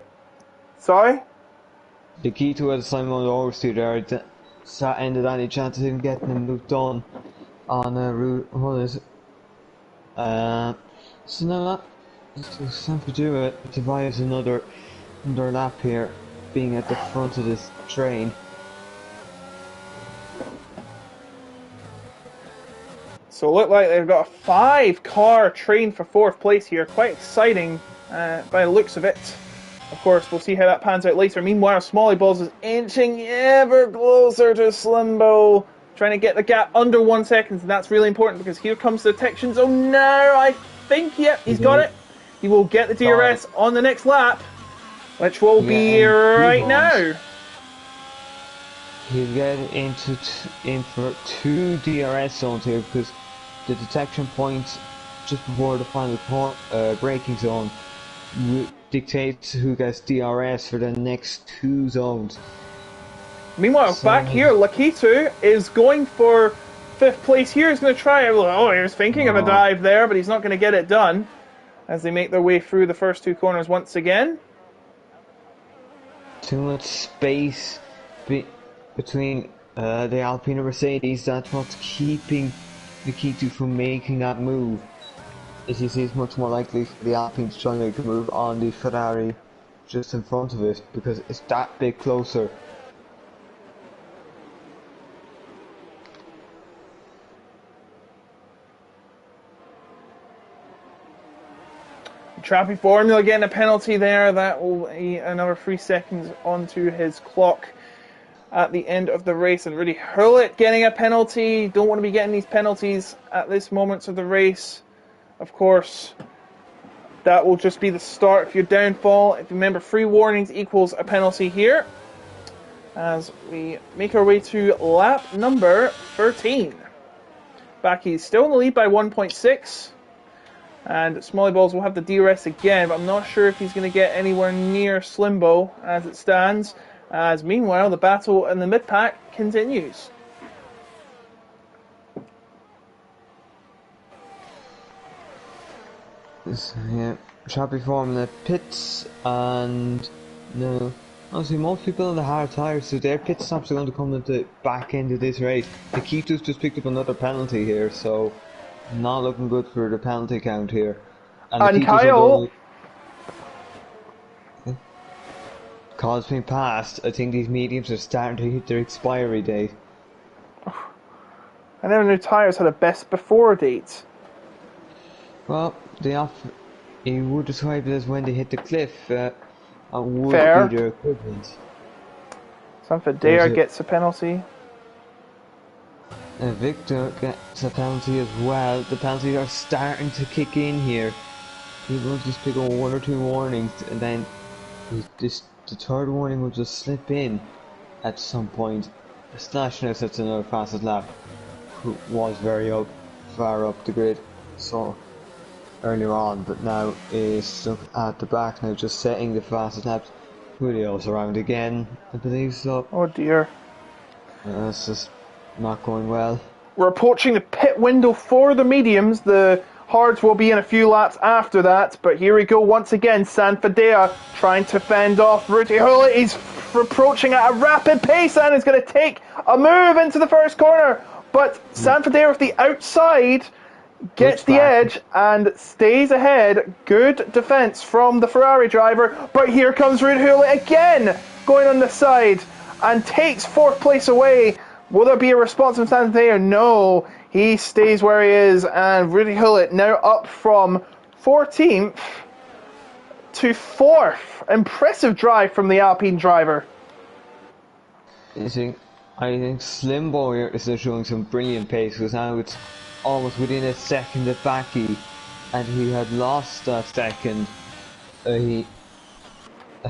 [SPEAKER 1] Sorry?
[SPEAKER 2] The key to it is Simon oversteer there. That ended any chance of him getting him moved on a route. What is it? So now that Sanfadera survives another lap here. being at the front of this train.
[SPEAKER 1] So look like they've got a 5-car train for 4th place here. Quite exciting by the looks of it. Of course, we'll see how that pans out later. Meanwhile, Smalley Balls is inching ever closer to Slimbo, trying to get the gap under 1 second, and that's really important because here comes the detection zone now. I think, yep, he's got it. He will get the DRS on the next lap, which will be right now.
[SPEAKER 2] He'll get in for 2 DRS zones here because the detection points just before the final braking zone dictates who gets DRS for the next 2 zones.
[SPEAKER 1] Meanwhile, back here, Lakitu is going for 5th place here. He's going to try. Oh, he was thinking of a dive there, but he's not going to get it done as they make their way through the first 2 corners once again.
[SPEAKER 2] Too much space between the Alpine and Mercedes. That's what's keeping Lakitu from making that move. As you see, it's much more likely for the Alpine to try and make a move on the Ferrari just in front of it because it's that bit closer.
[SPEAKER 1] Trappy Formula getting a penalty there. That will be another 3 seconds onto his clock at the end of the race. And Rudy Hurlett getting a penalty. Don't want to be getting these penalties at this moment of the race. Of course, that will just be the start of your downfall. If you remember, 3 warnings equals a penalty here. As we make our way to lap number 13. Baki's still in the lead by 1.6. And Smalley Balls will have the DRS again, but I'm not sure if he's going to get anywhere near Slimbo as it stands. As meanwhile, the battle in the mid-pack continues.
[SPEAKER 2] Yeah, Trappy Formula pits, and no, honestly, most people on the hard tyres, so their pit stops are going to come at the back end of this race. Nikita's just picked up another penalty here, so not looking good for the penalty count here.
[SPEAKER 1] And Kyle,
[SPEAKER 2] Kyle's been passed. I think these mediums are starting to hit their expiry date.
[SPEAKER 1] I never knew tyres had a best before date.
[SPEAKER 2] Well, you would describe it as when they hit the cliff. Would
[SPEAKER 1] Fair.
[SPEAKER 2] be their equivalent.
[SPEAKER 1] Something there gets a penalty.
[SPEAKER 2] Victor gets a penalty as well. The penalties are starting to kick in here. He will just pick up 1 or 2 warnings, and then the 3rd warning will just slip in at some point. Slash now sets another fastest lap, who was very far up the grid. So earlier on, but now is stuck at the back now, just setting the fastest laps. Julio's around again, I believe so.
[SPEAKER 1] Oh dear.
[SPEAKER 2] It's just not going well.
[SPEAKER 1] We're approaching the pit window for the mediums. The hards will be in a few laps after that, but here we go once again. Sanfadea trying to fend off Rudy Hurley. He's approaching at a rapid pace and is going to take a move into the first corner, but Sanfadea with the outside gets the edge and stays ahead. Good defense from the Ferrari driver, but here comes Rudy Hurley again, going on the side and takes 4th place away. Will there be a response from Sanfadea? No, he stays where he is, and Rudy Hurley now up from 14th to 4th. Impressive drive from the Alpine driver.
[SPEAKER 2] I think Slimbo here is still showing some brilliant pace, because now it's almost within a second of Baki, and he had lost that second. A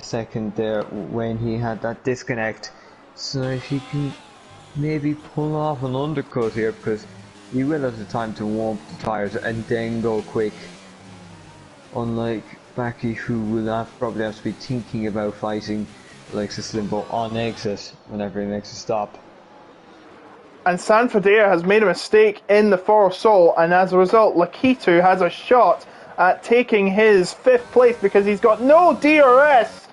[SPEAKER 2] second there when he had that disconnect. So if he can maybe pull off an undercut here, because he will have the time to warm up the tyres and then go quick. Unlike Baki, who will probably have to be thinking about fighting like Slimbo on exit whenever he makes a stop.
[SPEAKER 1] And Sanfadea has made a mistake in the Foro Sol, and as a result, Lakitu has a shot at taking his 5th place because he's got no DRS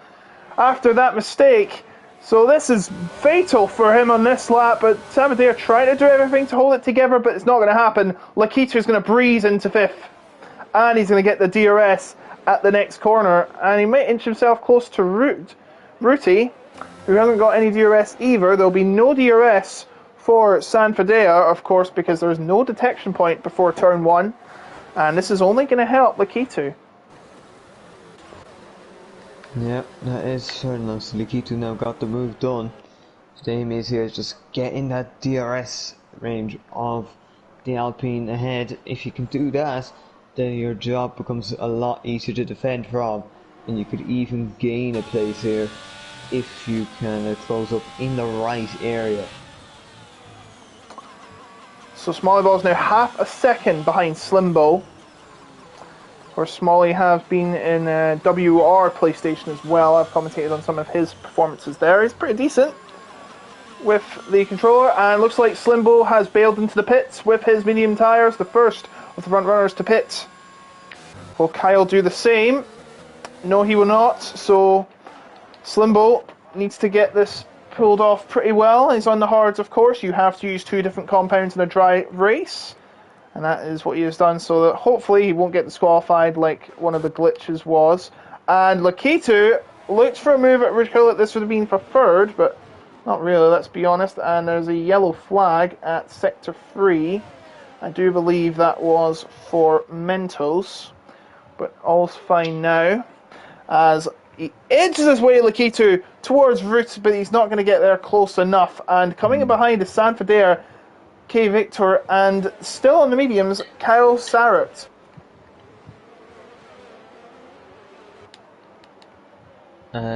[SPEAKER 1] after that mistake. So this is fatal for him on this lap, but Sanfadea trying to do everything to hold it together, but it's not going to happen. Lakitu's going to breeze into 5th, and he's going to get the DRS at the next corner, and he might inch himself close to Ruti, who hasn't got any DRS either. There'll be no DRS for Sanfadea, of course, because there's no detection point before turn 1. And this is only going to help Lakitu.
[SPEAKER 2] Yeah, that is fair enough. So Lakitu now got the move done. The aim is here is just get in that DRS range of the Alpine ahead. If you can do that, then your job becomes a lot easier to defend from, and you could even gain a place here if you can close up in the right area.
[SPEAKER 1] So Smalley Ball is now half a second behind Slimbo. Of course, Smalley has been in WR PlayStation as well. I've commentated on some of his performances there. He's pretty decent with the controller, and looks like Slimbo has bailed into the pits with his medium tyres, the first of the front runners to pit. Will Kyle do the same? No, he will not. So Slimbo needs to get this pulled off pretty well. He's on the hards, of course. You have to use 2 different compounds in a dry race, and that is what he has done, so that hopefully he won't get disqualified like one of the glitches was. And Lakitu looked for a move at Ridge Hill that this would have been preferred, but not really, let's be honest. And there's a yellow flag at Sector 3. I do believe that was for Mentos, but all's fine now, as he edges his way, Lakitu, towards Root, but he's not going to get there close enough. And coming in behind is Sanfadea, K Victor, and still on the mediums, Kyle Sarrett.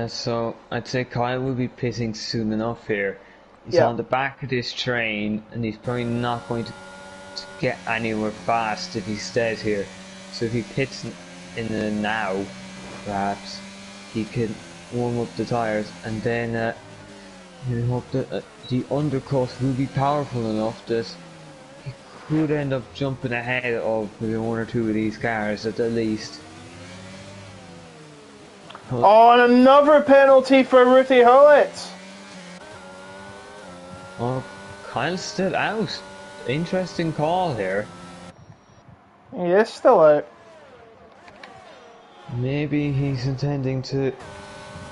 [SPEAKER 2] So I'd say Kyle will be pitting soon enough here. He's on the back of this train, and he's probably not going to get anywhere fast if he stays here. So if he pits in the now, perhaps he can warm up the tyres, and then we hope that the undercut will be powerful enough that he could end up jumping ahead of maybe 1 or 2 of these cars at the least.
[SPEAKER 1] Oh, and another penalty for Ruthie Hullett.
[SPEAKER 2] Oh, Kyle's still out. Interesting call here.
[SPEAKER 1] He is still out.
[SPEAKER 2] Maybe he's intending to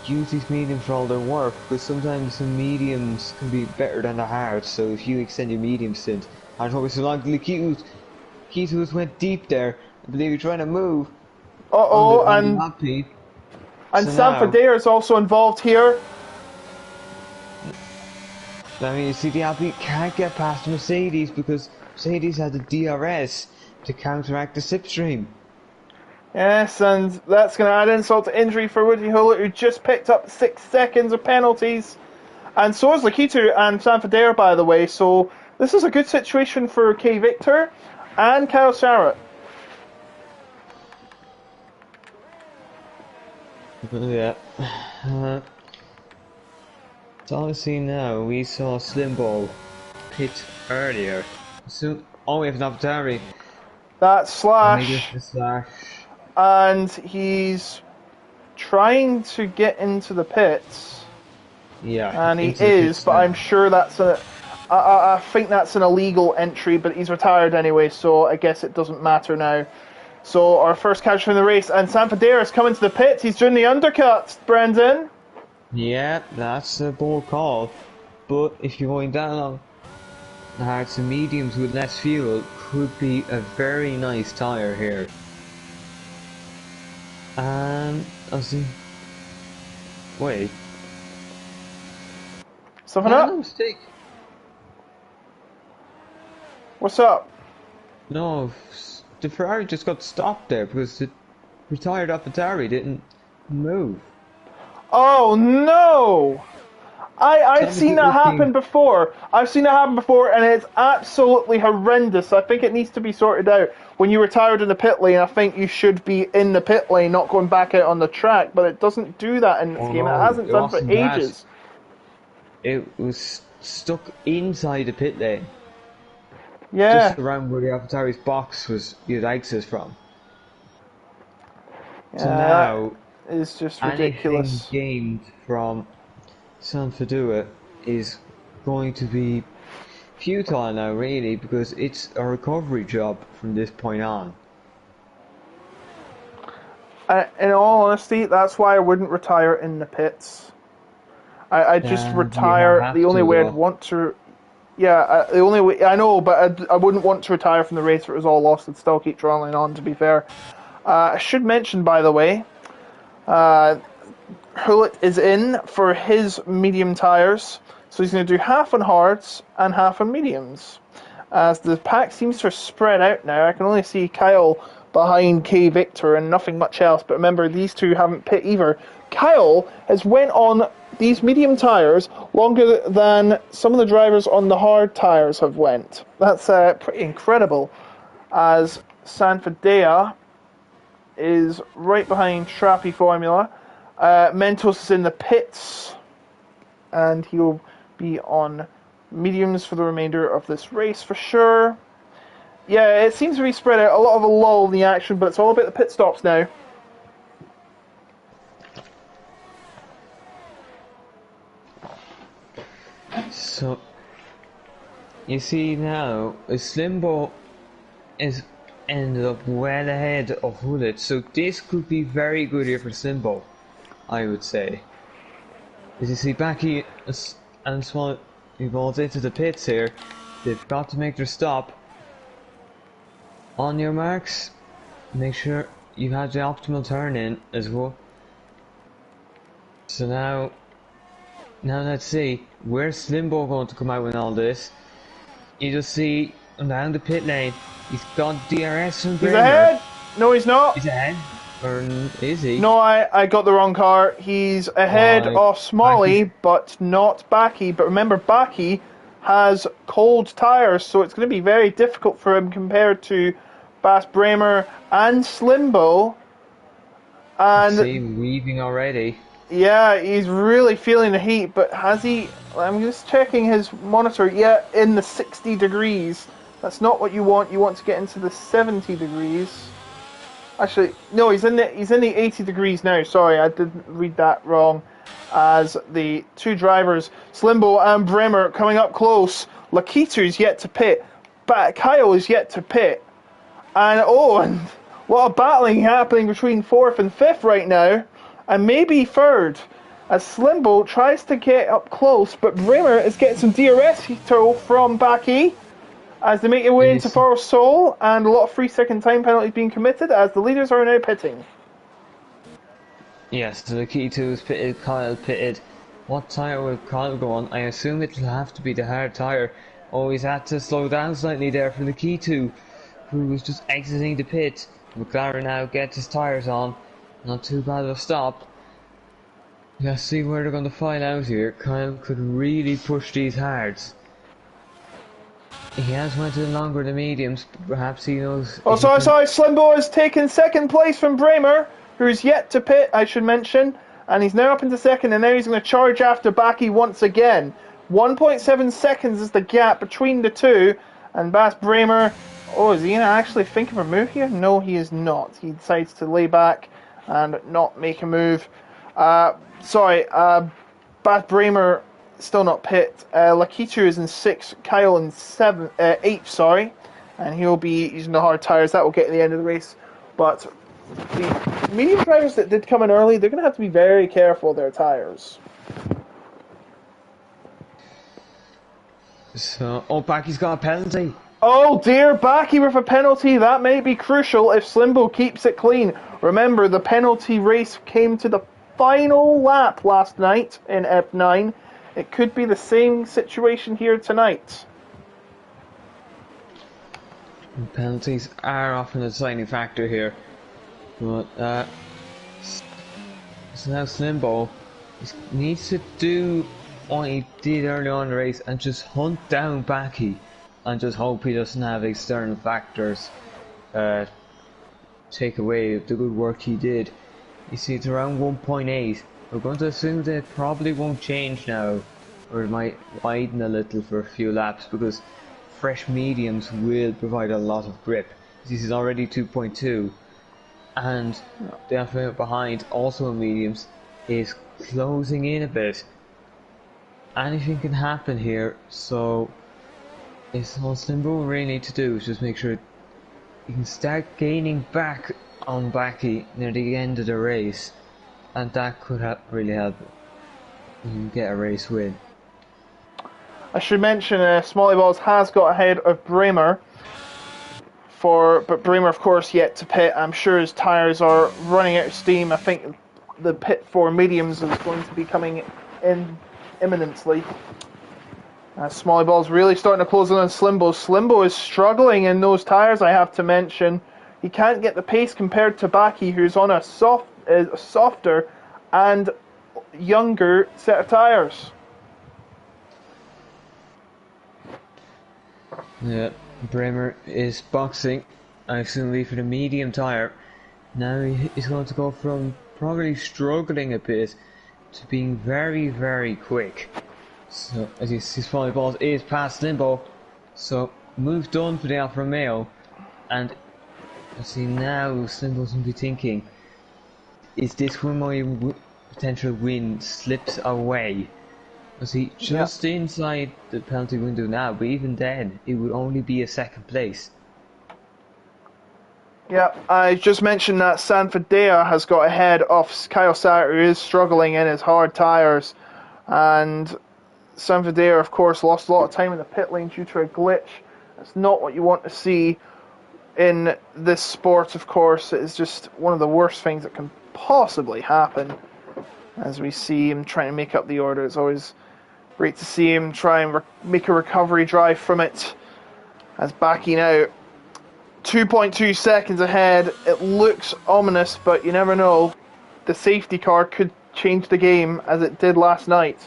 [SPEAKER 2] use these mediums for all their work, because sometimes the mediums can be better than the hards, so if you extend your medium stint, and hope so long Keith went deep there. I believe he's trying to move.
[SPEAKER 1] And Sanfadea is also involved here.
[SPEAKER 2] I mean, you see, the Alpine can't get past Mercedes because Mercedes had the DRS to counteract the slipstream.
[SPEAKER 1] Yes, and that's going to add insult to injury for Woody Hullett, who just picked up 6 seconds of penalties. And so is Lakitu and Sanfadea, by the way. So this is a good situation for K Victor and Kyle Sarrett.
[SPEAKER 2] Yeah. So obviously now we saw Slimbo pit earlier. So we have an opportunity.
[SPEAKER 1] That's Slash. And he's trying to get into the pits.
[SPEAKER 2] Yeah.
[SPEAKER 1] And he is, but I'm sure that's I think that's an illegal entry, but he's retired anyway, so I guess it doesn't matter now. So our first catch from the race, and Sanfadea is coming to the pits. He's doing the undercut, Brendan.
[SPEAKER 2] Yeah, that's a bold call. But if you're going down on the hards and mediums with less fuel, could be a very nice tyre here. And I see. Wait.
[SPEAKER 1] Something up?
[SPEAKER 2] No mistake.
[SPEAKER 1] What's up?
[SPEAKER 2] No, the Ferrari just got stopped there because the retired AlphaTauri didn't move.
[SPEAKER 1] Oh no! I've seen that happen before. I've seen that happen before, and it's absolutely horrendous. I think it needs to be sorted out. When you retired in the pit lane, I think you should be in the pit lane, not going back out on the track. But it doesn't do that in this game. It hasn't done for ages.
[SPEAKER 2] It was stuck inside the pit lane.
[SPEAKER 1] Yeah.
[SPEAKER 2] Just around where the AlphaTauri's box was, your exit from.
[SPEAKER 1] Yeah,
[SPEAKER 2] so now,
[SPEAKER 1] it's just ridiculous.
[SPEAKER 2] Anything gained from Sanfadea is going to be futile now, really, because it's a recovery job from this point on.
[SPEAKER 1] In all honesty, that's why I wouldn't retire in the pits. I just
[SPEAKER 2] You
[SPEAKER 1] retire. The
[SPEAKER 2] have
[SPEAKER 1] only
[SPEAKER 2] to
[SPEAKER 1] way I'd
[SPEAKER 2] though.
[SPEAKER 1] want to, yeah, the only way I know, but I wouldn't want to retire from the race if it was all lost. I'd still keep traveling on. To be fair, I should mention, by the way, uh, Hullet is in for his medium tires, so he's going to do half on hards and half on mediums. As the pack seems to have spread out now, I can only see Kyle behind K Victor and nothing much else. But remember, these two haven't pit either. Kyle has went on these medium tires longer than some of the drivers on the hard tires have went. That's pretty incredible. As Sanfordea is right behind Trappy Formula. Mentos is in the pits, and he'll be on mediums for the remainder of this race for sure. Yeah, it seems to be spread out. A lot of a lull in the action, but it's all about the pit stops now.
[SPEAKER 2] So you see now, Slimbo is ended up well ahead of Hullet, so this could be very good here for Slimbo, I would say. As you see, Baki and Small evolved into the pits here. They've got to make their stop. On your marks, make sure you have the optimal turn in as well. So now let's see, where's Slimbo going to come out with all this? You just see down the pit lane, he's got DRS from
[SPEAKER 1] He's
[SPEAKER 2] Bremer.
[SPEAKER 1] ahead! No, he's not.
[SPEAKER 2] He's ahead? Or is he?
[SPEAKER 1] No, I got the wrong car. He's ahead of Smalley, but not Baki. But remember, Baki has cold tyres, so it's going to be very difficult for him compared to Bas Bremer and Slimbo. And
[SPEAKER 2] see him weaving already.
[SPEAKER 1] yeah, he's really feeling the heat, but has he... I'm just checking his monitor. Yeah, in the 60 degrees. That's not what you want. You want to get into the 70 degrees. Actually, no, he's in the 80 degrees now. Sorry, I didn't read that wrong. As the two drivers, Slimbo and Bremer, coming up close. Lakitu's yet to pit. Kyle is yet to pit. And and what a battling happening between 4th and 5th right now. And maybe 3rd. As Slimbo tries to get up close, but Bremer is getting some DRS tow from Baki. As they make their way into Forest Soul, and a lot of 3-second time penalties being committed as the leaders are now pitting.
[SPEAKER 2] Yes, so the key two is pitted, Kyle pitted. What tyre will Kyle go on? I assume it'll have to be the hard tyre. Oh, he's had to slow down slightly there for the key two, who was just exiting the pit. McLaren now gets his tyres on. Not too bad of a stop. Let's see where they're going to find out here. Kyle could really push these hards. He has went in longer than mediums, but perhaps he knows...
[SPEAKER 1] Oh, sorry, Slimbo has taken 2nd place from Bremer, who's yet to pit, I should mention. And he's now up into 2nd, and now he's going to charge after Baki once again. 1.7 seconds is the gap between the two. And Bas Bremer... Oh, is he going to actually think of a move here? No, he is not. He decides to lay back and not make a move. Bas Bremer... still not pit. Lakitu is in 6th, Kyle in 8th, sorry. And he'll be using the hard tyres. That will get to the end of the race. But the medium drivers that did come in early, they're going to have to be very careful of their tyres.
[SPEAKER 2] So, Baki's got a penalty.
[SPEAKER 1] Oh dear, Baki with a penalty. That may be crucial if Slimbo keeps it clean. Remember, the penalty race came to the final lap last night in F9. It could be the same situation here tonight.
[SPEAKER 2] Penalties are often a deciding factor here. But, so now Slimbo needs to do what he did early on in the race and just hunt down Baki and just hope he doesn't have external factors take away the good work he did. You see, it's around 1.8. We're going to assume that it probably won't change now, or it might widen a little for a few laps, because fresh mediums will provide a lot of grip. This is already 2.2, and the FA behind, also in mediums, is closing in a bit. Anything can happen here, so it's all Slimbo really need to do is just make sure you can start gaining back on Baki near the end of the race, and that could really help. you get a race win.
[SPEAKER 1] I should mention Smalley Balls has got ahead of Bremer. But Bremer, of course, yet to pit. I'm sure his tyres are running out of steam. I think the pit for mediums is going to be coming in imminently. Smalley Ball's really starting to close in on Slimbo. Slimbo is struggling in those tyres, I have to mention. He can't get the pace compared to Baki, who's on a softer and younger set of tyres.
[SPEAKER 2] Yeah, Bremer is boxing, accidentally for the medium tyre. Now he's going to go from probably struggling a bit to being very, very quick. So, as you see, Smalley Balls is past Limbo. So, move done for the Alfa Romeo. And, I see now, Limbo's going to be thinking, is this when my potential win slips away? Was he just inside the penalty window now, but even then, it would only be a second place.
[SPEAKER 1] Yeah, I just mentioned that Sanfordea has got ahead of Kyle Satter, who is struggling in his hard tyres. And Sanfordea, of course, lost a lot of time in the pit lane due to a glitch. That's not what you want to see in this sport, of course. It is just one of the worst things that can possibly happen. As we see him trying to make up the order, it's always great to see him try and make a recovery drive from it. As backing out 2.2 seconds ahead, it looks ominous, but you never know. The safety car could change the game as it did last night.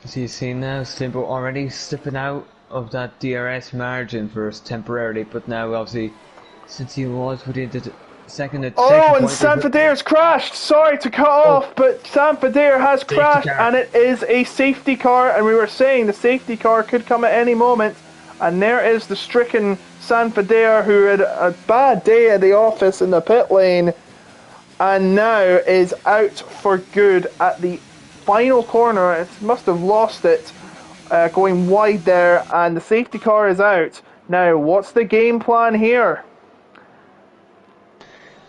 [SPEAKER 2] As you see now, Slimbo already slipping out of that DRS margin for us temporarily, but now obviously, since he was within the second and
[SPEAKER 1] Sanfodere's crashed! Sorry to cut off, but Sanfodere has crashed, and it is a safety car, and we were saying the safety car could come at any moment, and there is the stricken Sanfodere, who had a bad day at the office in the pit lane, and now is out for good at the final corner. It must have lost it, going wide there, and the safety car is out. Now, what's the game plan here?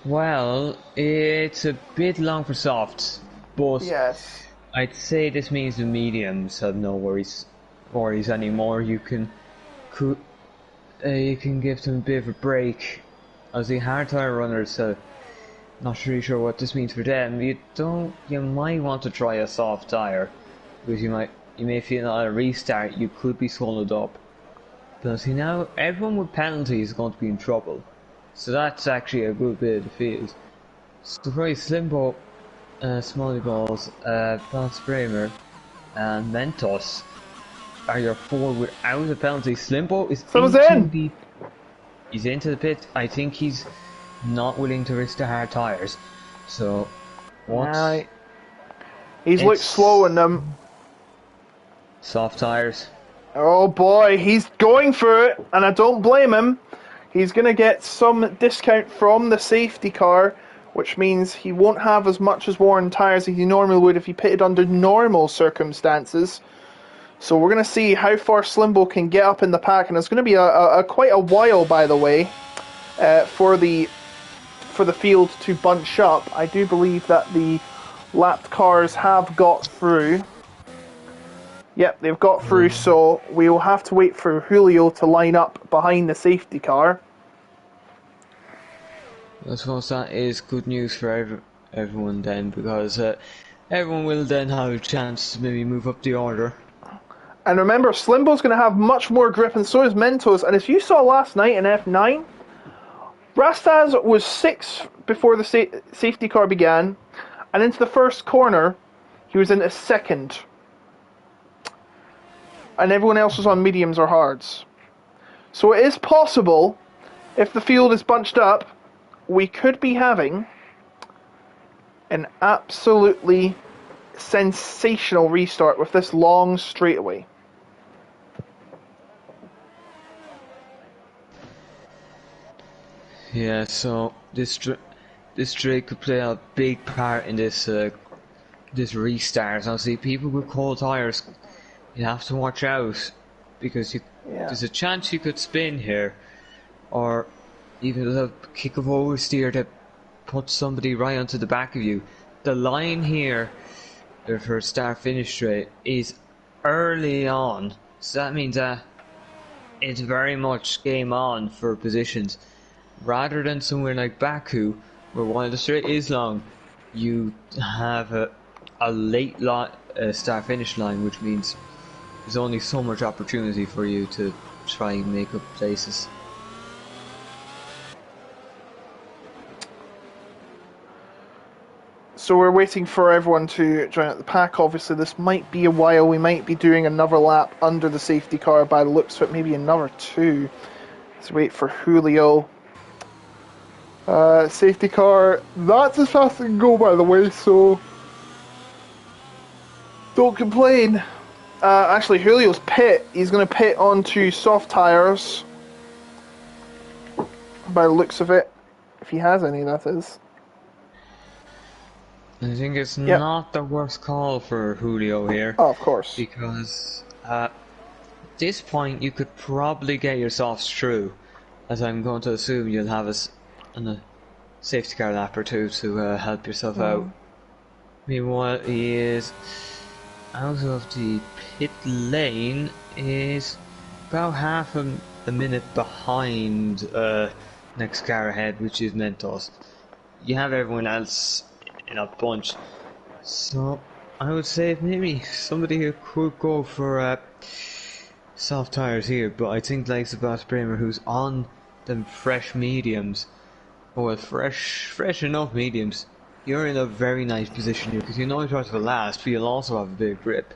[SPEAKER 2] Well, it's a bit long for softs, but
[SPEAKER 1] yes,
[SPEAKER 2] I'd say this means the mediums have no worries anymore. You can give them a bit of a break. As the hard tire runners, not really sure what this means for them. You might want to try a soft tire, because you may feel at a restart you could be swallowed up. But see now, everyone with penalties is going to be in trouble. So that's actually a good bit of the field. So very Slimbo, Smalley Balls, Bounce Bremer, and Mentos are your four without a penalty. Slimbo is He's into the pit. I think he's not willing to risk the hard tyres. So what?
[SPEAKER 1] He's looked slow in them.
[SPEAKER 2] Soft tyres.
[SPEAKER 1] Oh boy, he's going for it, and I don't blame him. He's going to get some discount from the safety car, which means he won't have as much as worn tyres as he normally would if he pitted under normal circumstances. So we're going to see how far Slimbo can get up in the pack, and it's going to be quite a while, by the way, for the field to bunch up. I do believe that the lapped cars have got through. Yep, they've got through, so we will have to wait for Julio to line up behind the safety car.
[SPEAKER 2] I suppose that is good news for everyone then, because everyone will then have a chance to maybe move up the order.
[SPEAKER 1] And remember, Slimbo's going to have much more grip, and so is Mentos. And as you saw last night in F9, Rastaz was 6 before the safety car began, and into the first corner, he was in a second. And everyone else was on mediums or hards. So it is possible, if the field is bunched up, we could be having an absolutely sensational restart with this long straightaway.
[SPEAKER 2] Yeah, so this straight could play a big part in this restart. Obviously, people with cold tires, you have to watch out. because
[SPEAKER 1] Yeah.
[SPEAKER 2] there's a chance you could spin here, or even a little kick of oversteer that puts somebody right onto the back of you. The line here for start-finish straight is early on, so that means that it's very much game on for positions. Rather than somewhere like Baku, where one of the straight is long, you have a late start-finish line, which means there's only so much opportunity for you to try and make up places.
[SPEAKER 1] So we're waiting for everyone to join at the pack. Obviously, this might be a while. We might be doing another lap under the safety car by the looks of it, maybe another 2. Let's wait for Julio. Safety car, that's as fast as it can go, by the way, so don't complain. Actually, Julio's pit. He's going to pit onto soft tyres by the looks of it, if he has any, that is.
[SPEAKER 2] I think it's not the worst call for Julio here.
[SPEAKER 1] Oh, of course.
[SPEAKER 2] Because at this point you could probably get your softs through, as I'm going to assume you'll have a safety car lap or 2 to help yourself out. Meanwhile, he is out of the pit lane, is about half a minute behind next car ahead, which is Mentos. You have everyone else in a bunch, so I would say maybe somebody who could go for soft tyres here, but I think like Sebastian Bremer, who's on them fresh mediums, or fresh enough mediums, you're in a very nice position here, because you know you're to the last, but you'll also have a big grip.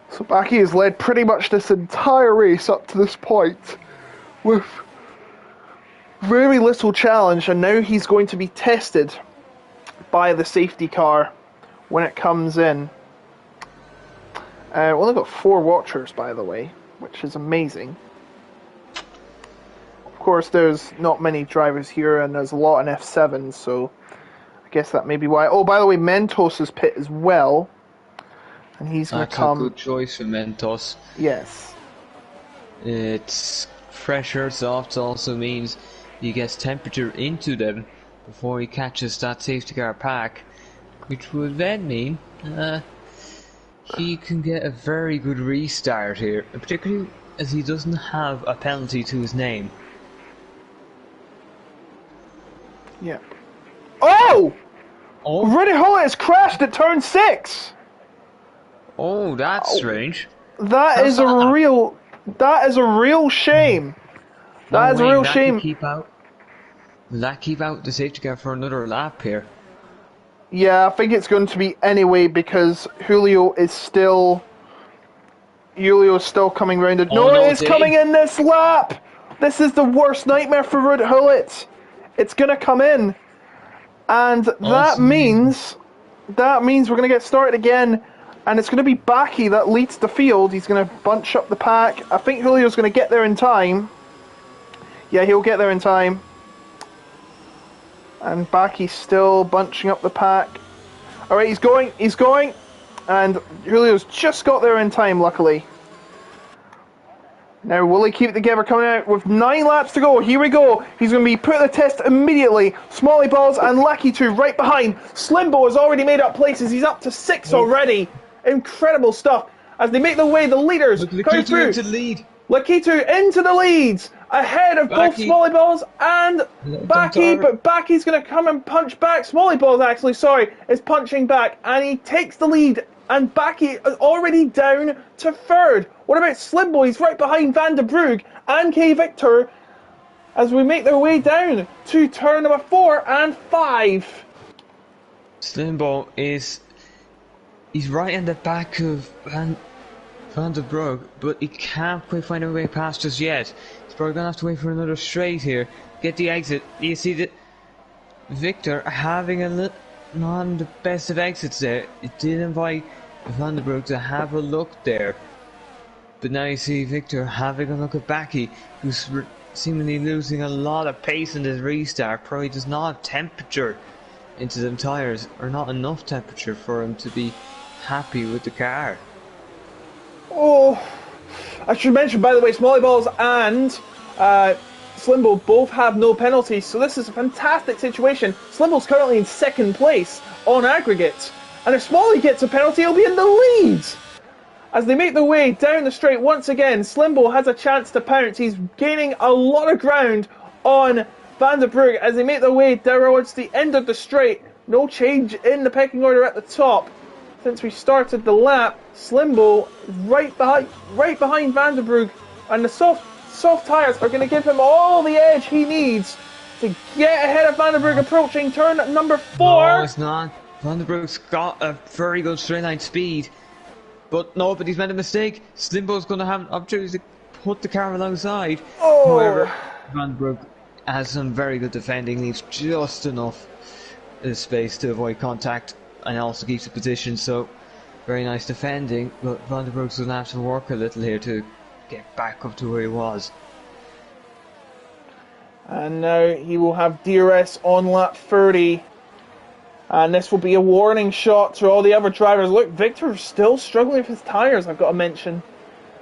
[SPEAKER 1] So Baki has led pretty much this entire race up to this point with very little challenge, and now he's going to be tested by the safety car when it comes in. We've only got 4 watchers, by the way, which is amazing. Of course, there's not many drivers here, and there's a lot in F7, so I guess that may be why. Oh, by the way, Mentos is pit as well. And he's going to come.
[SPEAKER 2] That's a good choice for Mentos.
[SPEAKER 1] Yes.
[SPEAKER 2] It's fresher, soft also means he gets temperature into them before he catches that safety car pack, which would then mean he can get a very good restart here, particularly as he doesn't have a penalty to his name.
[SPEAKER 1] Yeah. Oh! Reddy Hullett has crashed at turn 6!
[SPEAKER 2] Oh, that's strange.
[SPEAKER 1] That is a real shame. That is a real shame.
[SPEAKER 2] Will that keep out the safety car for another lap here?
[SPEAKER 1] Yeah, I think it's going to be anyway, because Julio's still coming round it. No, it's coming in this lap! This is the worst nightmare for Reddy Hullett. It's going to come in. And that means we're going to get started again. And it's going to be Baki that leads the field. He's going to bunch up the pack. I think Julio's going to get there in time. Yeah, he'll get there in time. And Baki's still bunching up the pack. Alright, he's going. And Julio's just got there in time, luckily. Now, will he keep it together coming out with 9 laps to go? Here we go. He's going to be put to the test immediately. Smalley Balls and Lucky 2 right behind. Slimbo has already made up places. He's up to 6 already. Incredible stuff. As they make their way, the leaders coming through.
[SPEAKER 2] Into the lead.
[SPEAKER 1] Lakitu into the leads. Ahead of both Smalley Balls and Baki. But Baki's going to come and punch back. Smalley Balls, actually, is punching back. And he takes the lead. And Baki is already down to 3rd. What about Slimbo? He's right behind Van der Broek and K Victor as we make their way down to turn number 4 and 5.
[SPEAKER 2] Slimbo he's right in the back of Van der Broek, but he can't quite find a way past just yet. He's probably going to have to wait for another straight here. Get the exit. You see that Victor having not the best of exits there. It did invite Van der Broek to have a look there. But now you see Victor having a look at Baki, who's seemingly losing a lot of pace in this restart. Probably does not have temperature into them tyres are not enough temperature for him to be happy with the car.
[SPEAKER 1] Oh, I should mention, by the way, Smalley Balls and Slimbo both have no penalties, so this is a fantastic situation. Slimball's currently in second place on aggregate, and if Smalley gets a penalty, he'll be in the lead. As they make their way down the straight once again, Slimbo has a chance to pounce. He's gaining a lot of ground on Van der Broek as they make their way towards the end of the straight. No change in the pecking order at the top. Since we started the lap, Slimbo right behind Van der Broek, and the soft tyres are going to give him all the edge he needs to get ahead of Van der Broek approaching turn number 4.
[SPEAKER 2] No, it's not. Van der Broek's got a very good straight line speed. But no, but he's made a mistake. Slimbo's going to have an opportunity to put the car alongside.
[SPEAKER 1] Oh.
[SPEAKER 2] However, Van der Broek has some very good defending, leaves just enough space to avoid contact and also keeps the position, so very nice defending. But Van der Broek's going to have to work a little here to get back up to where he was.
[SPEAKER 1] And now he will have DRS on lap 30. And this will be a warning shot to all the other drivers. Look, Victor's still struggling with his tyres, I've got to mention.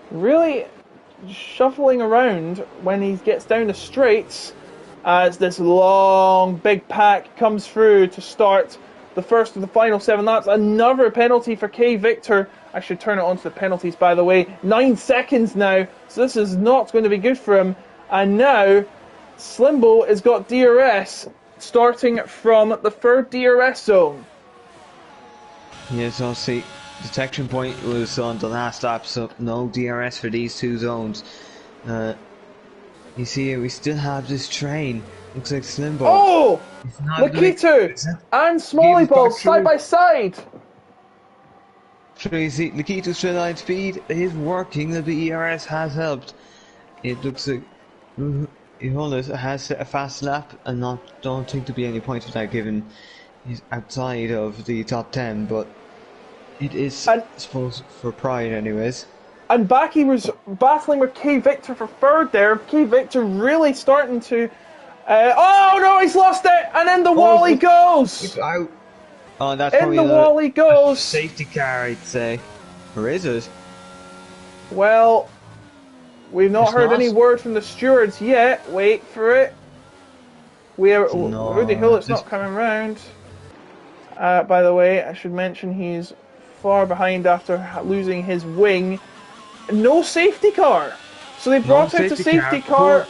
[SPEAKER 1] Really shuffling around when he gets down the straights as this long, big pack comes through to start the first of the final 7 laps. Another penalty for K Victor. I should turn it on to the penalties, by the way. 9 seconds now, so this is not going to be good for him. And now, Slimbo has got DRS starting from the 3rd DRS zone.
[SPEAKER 2] Yes, obviously, detection point was on the last lap, so no DRS for these 2 zones. You see, we still have this train. Looks like Slimbo.
[SPEAKER 1] Oh! Lakitu and Smalley Balls side by side.
[SPEAKER 2] So you see, Lakitu's straight line speed is working. The DRS has helped. It looks like Iholis has a fast lap, and don't think there'll be any points for that given he's outside of the top 10, but it is, I suppose, for pride anyways.
[SPEAKER 1] And Baki was battling with K Victor for 3rd there. K Victor really starting to... oh no, he's lost it! And in the wall he goes!
[SPEAKER 2] Out. Oh, that's
[SPEAKER 1] in the wall he goes!
[SPEAKER 2] Safety car, I'd say. Or is it?
[SPEAKER 1] Well... We've not heard any word from the stewards yet. Wait for it. Rudy Hullett's not coming round. By the way, I should mention he's far behind after losing his wing. No safety car. So they brought out the safety car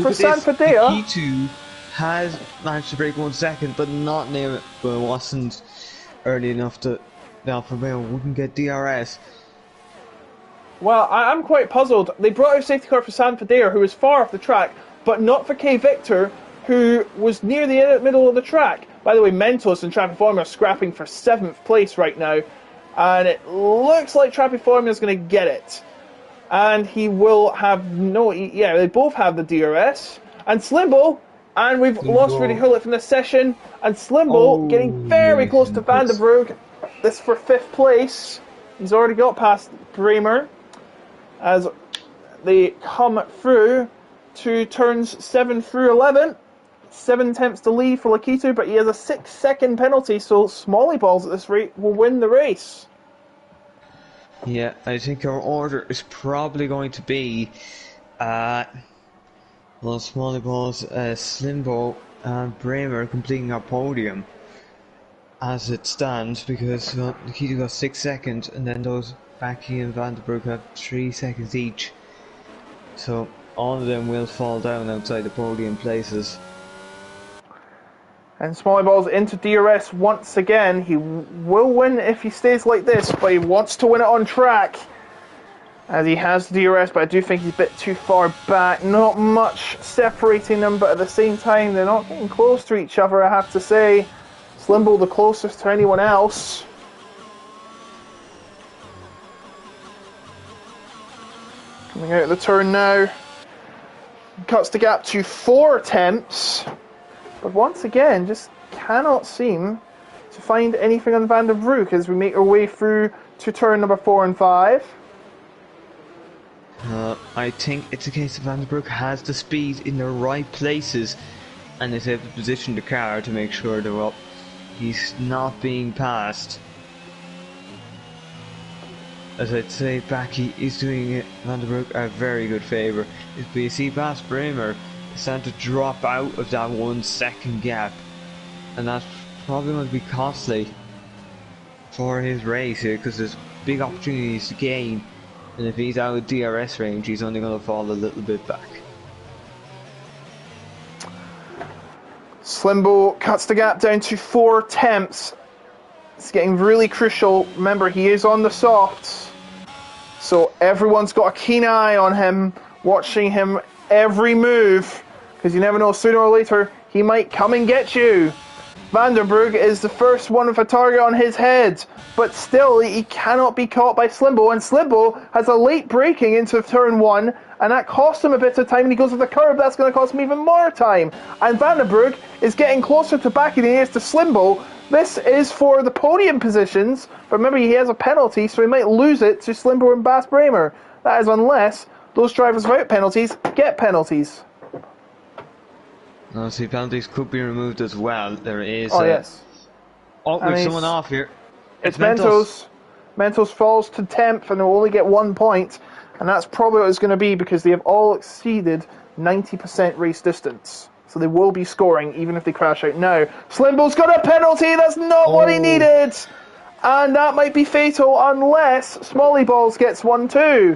[SPEAKER 1] for San Fedea.
[SPEAKER 2] P2 has managed to break 1 second, but not near it. But it wasn't early enough that the Alfa Romeo wouldn't get DRS.
[SPEAKER 1] Well, I'm quite puzzled. They brought out a safety car for San Fedea, who was far off the track, but not for K Victor, who was near the middle of the track. By the way, Mentos and Traffic Formula are scrapping for 7th place right now, and it looks like Traffic Formula is going to get it. And he will have they both have the DRS. And Slimbo, and we've lost Rudy Hullett from this session, and Slimbo getting very close to Van der Broek. This for 5th place. He's already got past Bremer as they come through to turns 7 through 11. 7 attempts to lead for Lakitu, but he has a 6-second penalty, so Smalley Balls at this rate will win the race.
[SPEAKER 2] Yeah, I think our order is probably going to be Smalley Balls, Slimbo and Bremer completing our podium as it stands, because Lakitu got 6 seconds, and then those Baki and Van der Broek have 3 seconds each. So all of them will fall down outside the podium places.
[SPEAKER 1] And Smalley Balls into DRS once again. He will win if he stays like this, but he wants to win it on track. As he has DRS, but I do think he's a bit too far back. Not much separating them, but at the same time, they're not getting close to each other, I have to say. Slimbo the closest to anyone else. Coming out of the turn now. Cuts the gap to 4 attempts. But once again, just cannot seem to find anything on Van der Broek as we make our way through to turn number 4 and 5.
[SPEAKER 2] I think it's a case of Van der Broek has the speed in the right places and is able to position the car to make sure they're up he's not being passed. As I'd say, Backy is doing Van der Broek a very good favour. But you see, Bas Bremer is starting to drop out of that 1 second gap, and that's probably going to be costly for his race here, because there's big opportunities to gain, and if he's out of DRS range, he's only going to fall a little bit back.
[SPEAKER 1] Slimbo cuts the gap down to 4 tenths. It's getting really crucial. Remember, he is on the softs, so everyone's got a keen eye on him, watching him every move, because you never know, sooner or later he might come and get you. Van der Broek is the first one with a target on his head, but still he cannot be caught by Slimbo, and Slimbo has a late braking into turn 1, and that costs him a bit of time, and he goes to the curb. That's going to cost him even more time, and Van der Broek is getting closer to Backy than he is to Slimbo. This is for the podium positions, but remember, he has a penalty, so he might lose it to Slimbo and Bas Bremer. That is unless those drivers without penalties get penalties.
[SPEAKER 2] No, see, penalties could be removed as well. There is.
[SPEAKER 1] Oh, yes.
[SPEAKER 2] Oh, there's someone off here.
[SPEAKER 1] It's Mentos. Mentos falls to 10th and will only get 1 point, and that's probably what it's going to be, because they have all exceeded 90% race distance. So they will be scoring even if they crash out now. Slimbo's got a penalty. That's not what he needed. And that might be fatal unless Smalley Balls gets one too.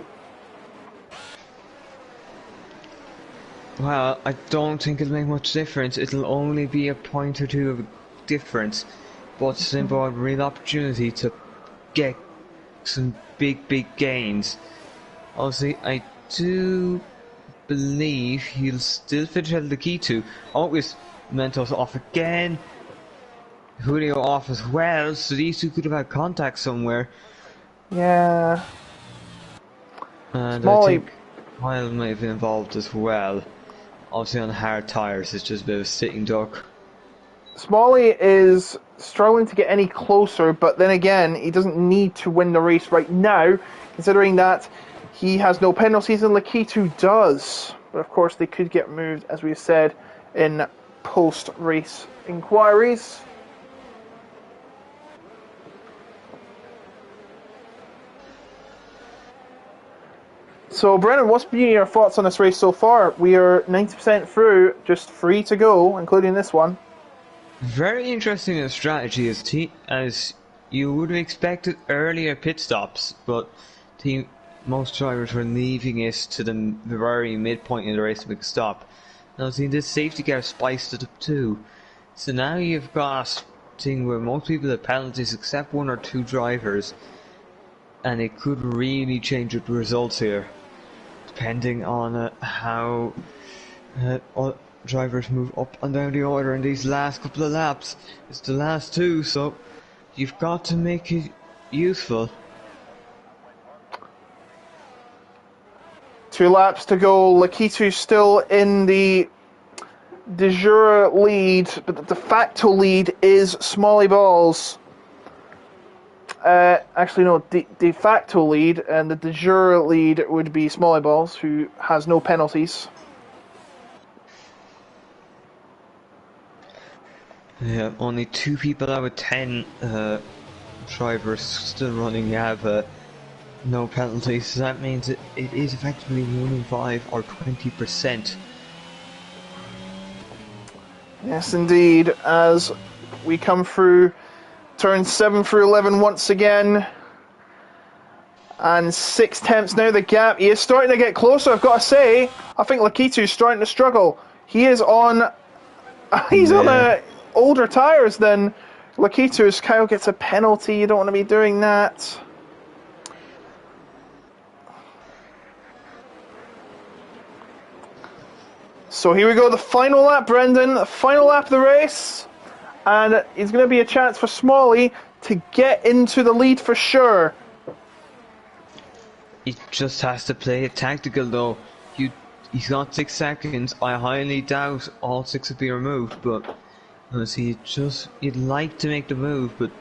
[SPEAKER 2] Well, I don't think it'll make much difference. It'll only be a point or two of difference. But Slimbo had a real opportunity to get some big gains. Obviously, I do believe he'll still finish out of the key to. Oh, it's Mentos off again. Julio off as well, so these two could have had contact somewhere.
[SPEAKER 1] Yeah.
[SPEAKER 2] And
[SPEAKER 1] Smalley.
[SPEAKER 2] I think Kyle might have been involved as well. Obviously on hard tyres, it's just a bit of a sitting duck.
[SPEAKER 1] Smalley is struggling to get any closer, but then again, he doesn't need to win the race right now, considering that he has no penalties and Lakitu does. But of course, they could get moved, as we said, in post-race inquiries. So, Brennan, what's been your thoughts on this race so far? We are 90% through, just 3 to go, including this one.
[SPEAKER 2] Very interesting in strategy as you would have expected earlier pit stops, but most drivers were leaving it to the very midpoint in the race to make a stop. Now, see, this safety car spiced it up too. So now you've got a thing where most people have penalties except 1 or 2 drivers, and it could really change the results here, depending on how drivers move up and down the order in these last couple of laps. It's the last 2, so you've got to make it useful.
[SPEAKER 1] 2 laps to go. Lakitu still in the de jure lead, but the de facto lead is Smalley Balls. Actually, no, de facto lead, and the de jure lead would be Smalley Balls, who has no penalties.
[SPEAKER 2] Yeah, only 2 people out of 10 drivers still running have no penalties, so that means it is effectively 1 in 5 or 20%.
[SPEAKER 1] Yes, indeed, as we come through turn 7 through 11 once again. And 6 tenths now, the gap. He is starting to get closer, I've got to say. I think Lakitu's starting to struggle. He is on... He's on older tyres than Lakitu's. Kyle gets a penalty. You don't want to be doing that. So here we go, the final lap, Brendan. The final lap of the race. And it's going to be a chance for Smalley to get into the lead for sure.
[SPEAKER 2] He just has to play it tactical though. He's got 6 seconds. I highly doubt all 6 will be removed, but honestly, you'd like to make the move, but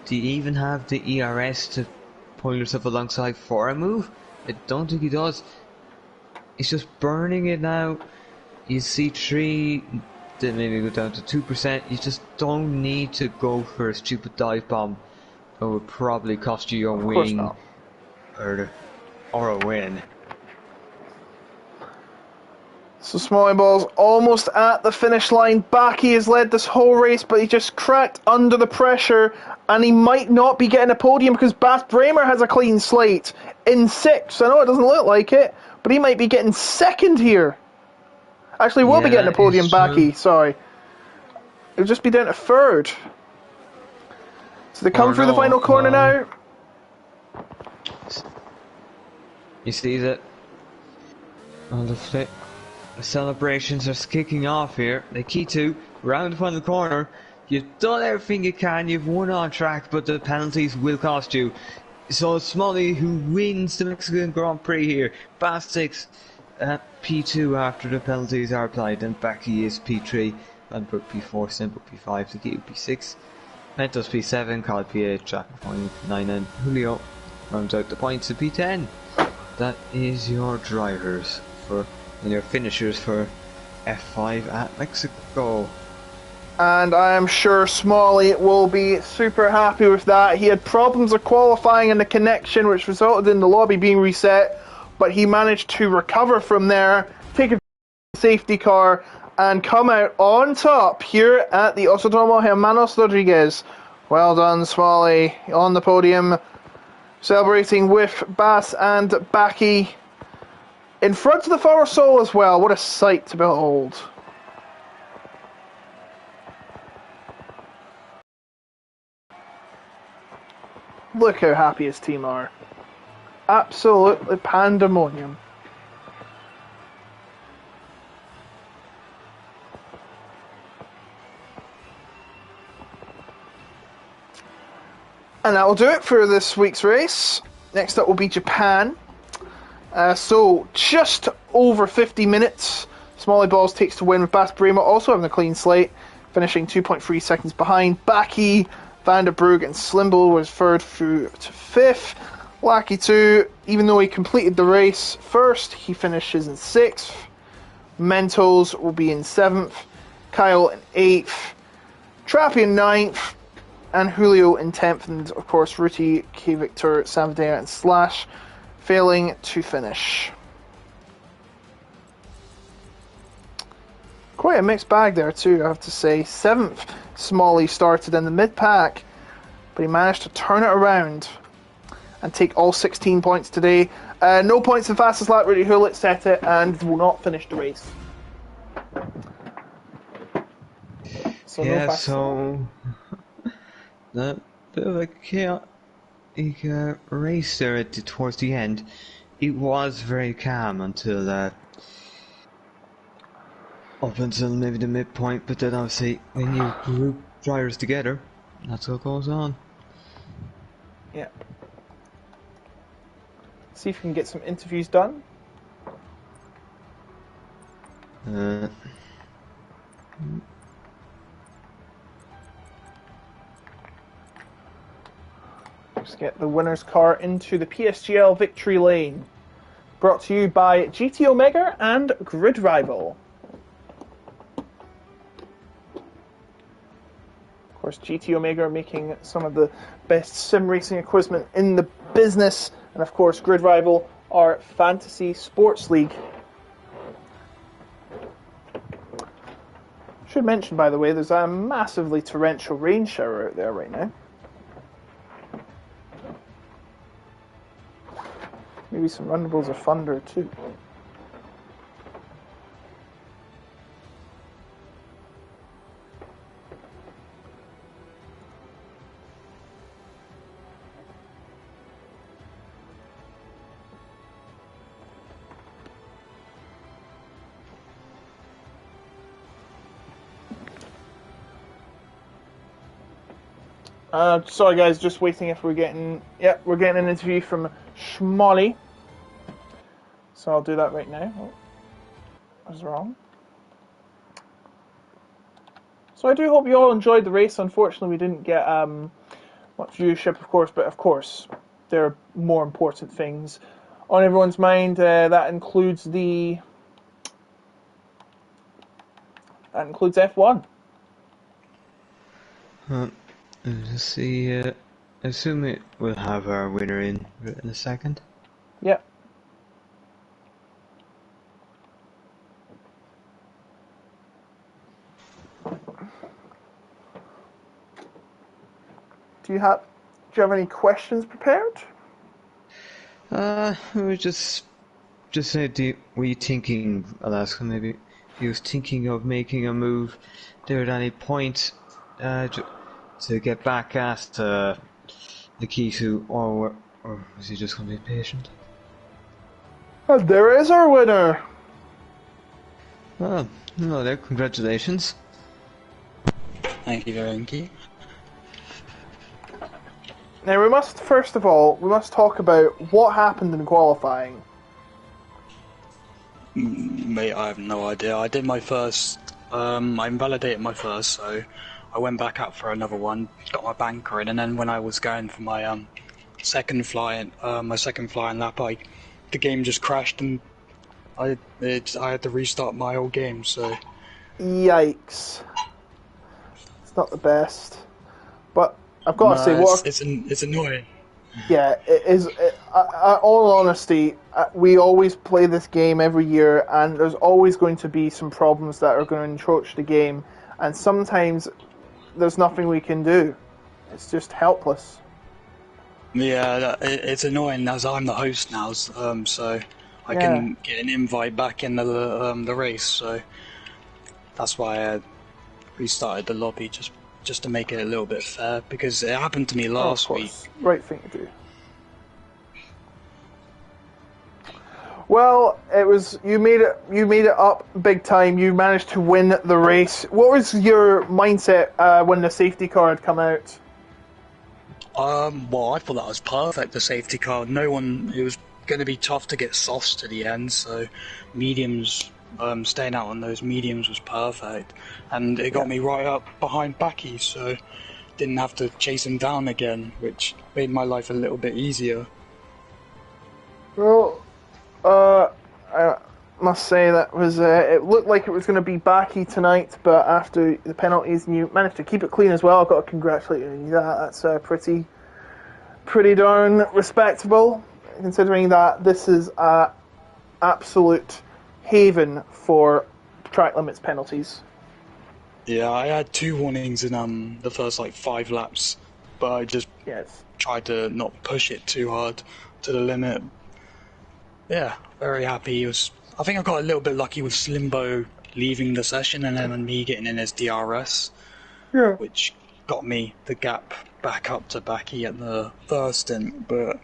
[SPEAKER 2] do you even have the ERS to pull yourself alongside for a move? I don't think he does. He's just burning it now. You see 3 then maybe go down to 2%. You just don't need to go for a stupid dive bomb. It would probably cost you your wing or a win.
[SPEAKER 1] So Smalley Ball's almost at the finish line. Baki has led this whole race, but he just cracked under the pressure, and he might not be getting a podium because Bas Bremer has a clean slate in 6th. I know it doesn't look like it, but he might be getting 2nd here. Actually, we'll be getting a podium, Baki, sorry. It'll just be down to 3rd. So they come through the final corner now.
[SPEAKER 2] You see that on the flip. The celebrations are kicking off here. The key to round the final corner. You've done everything you can. You've won on track, but the penalties will cost you. So Smalley, who wins the Mexican Grand Prix here, Bas 6 at P2 after the penalties are applied, and Baki is P3, Vandenberg P4, Simple P5, Takiu P6, Mentos P7, Kyle P8, Jack P9, and Julio rounds out the points to P10. That is your drivers for. And your finishers for F5 at Mexico.
[SPEAKER 1] And I am sure Smalley will be super happy with that. He had problems with qualifying and the connection, which resulted in the lobby being reset, but he managed to recover from there, take a safety car, and come out on top here at the Autódromo Hermanos Rodriguez. Well done, Smalley, on the podium, celebrating with Bas and Baki. In front of the Foro Sol as well. What a sight to behold. Look how happy his team are. Absolutely pandemonium. And that will do it for this week's race. Next up will be Japan. So just over 50 minutes. Smalley Balls takes to win with Bas Bremer also having a clean slate, finishing 2.3 seconds behind. Baki, Vandenberg and Slimble was 3rd through to 5th. Lackey 2, even though he completed the race first, he finishes in 6th. Mentos will be in 7th. Kyle in 8th. Trappy in 9th. And Julio in 10th. And of course Ruti, K Victor, Samdea and Slash failing to finish. Quite a mixed bag there too, I have to say. 7th, Smalley started in the mid-pack, but he managed to turn it around and take all 16 points today. No points in fastest lap, Rudy Hulett set it and will not finish the race. So
[SPEAKER 2] yeah,
[SPEAKER 1] no
[SPEAKER 2] so that bit of a chaotic race there towards the end. It was very calm until up until maybe the midpoint, but then obviously when you group drivers together, that's what goes on.
[SPEAKER 1] Yeah. See if we can get some interviews done. Let's get the winner's car into the PSGL victory lane. Brought to you by GT Omega and Grid Rival. Of course, GT Omega are making some of the best sim racing equipment in the business. And of course, Grid Rival are Fantasy Sports League. Should mention, by the way, there's a massively torrential rain shower out there right now. Maybe some Rundables of thunder too. Sorry guys, just waiting if we're getting... Yeah, we're getting an interview from Smalley. So I'll do that right now. Oh, I was wrong. So I do hope you all enjoyed the race. Unfortunately, we didn't get much viewership, of course, but of course, there are more important things on everyone's mind. That includes the That includes F1.
[SPEAKER 2] Let's see. I assume it will have our winner in a second.
[SPEAKER 1] Yep. Do you have any questions prepared?
[SPEAKER 2] We were just said, were you thinking, Alaska, maybe he was thinking of making a move there at any point to get back at Nikisu, or was he just going to be patient?
[SPEAKER 1] And there is our winner.
[SPEAKER 2] Oh, hello there, congratulations.
[SPEAKER 3] Thank you very much.
[SPEAKER 1] Now we must, first of all, talk about what happened in qualifying.
[SPEAKER 3] Mate, I have no idea. I did my first, I invalidated my first, so I went back out for another one, got my banker in, and then when I was going for my second flying lap, the game just crashed and I had to restart my whole game. So
[SPEAKER 1] Yikes! It's not the best, but I've got to say,
[SPEAKER 3] it's annoying.
[SPEAKER 1] Yeah, it is. All honesty, we always play this game every year, and there's always going to be some problems that are going to encroach the game, and sometimes there's nothing we can do. It's just helpless.
[SPEAKER 3] Yeah, it's annoying as I'm the host now, so I can get an invite back in the race. So that's why I restarted the lobby just to make it a little bit fair, because it happened to me last week.
[SPEAKER 1] Right thing to do. Well, it was you made it up big time. You managed to win the race. What was your mindset when the safety car had come out?
[SPEAKER 3] Well, I thought that was perfect, the safety car. It was going to be tough to get softs to the end, so mediums, staying out on those mediums was perfect. And it got me right up behind Backy, so didn't have to chase him down again, which made my life a little bit easier.
[SPEAKER 1] Well, I must say that was it looked like it was going to be Backy tonight, but after the penalties, and you managed to keep it clean as well. I've got to congratulate you on that. That's pretty darn respectable, considering that this is a absolute haven for track limits penalties.
[SPEAKER 3] Yeah, I had 2 warnings in the first 5 laps, but I just tried to not push it too hard to the limit. Yeah, very happy. I think I got a little bit lucky with Slimbo leaving the session and then me getting in as DRS, which got me the gap back up to Backy at the first stint. But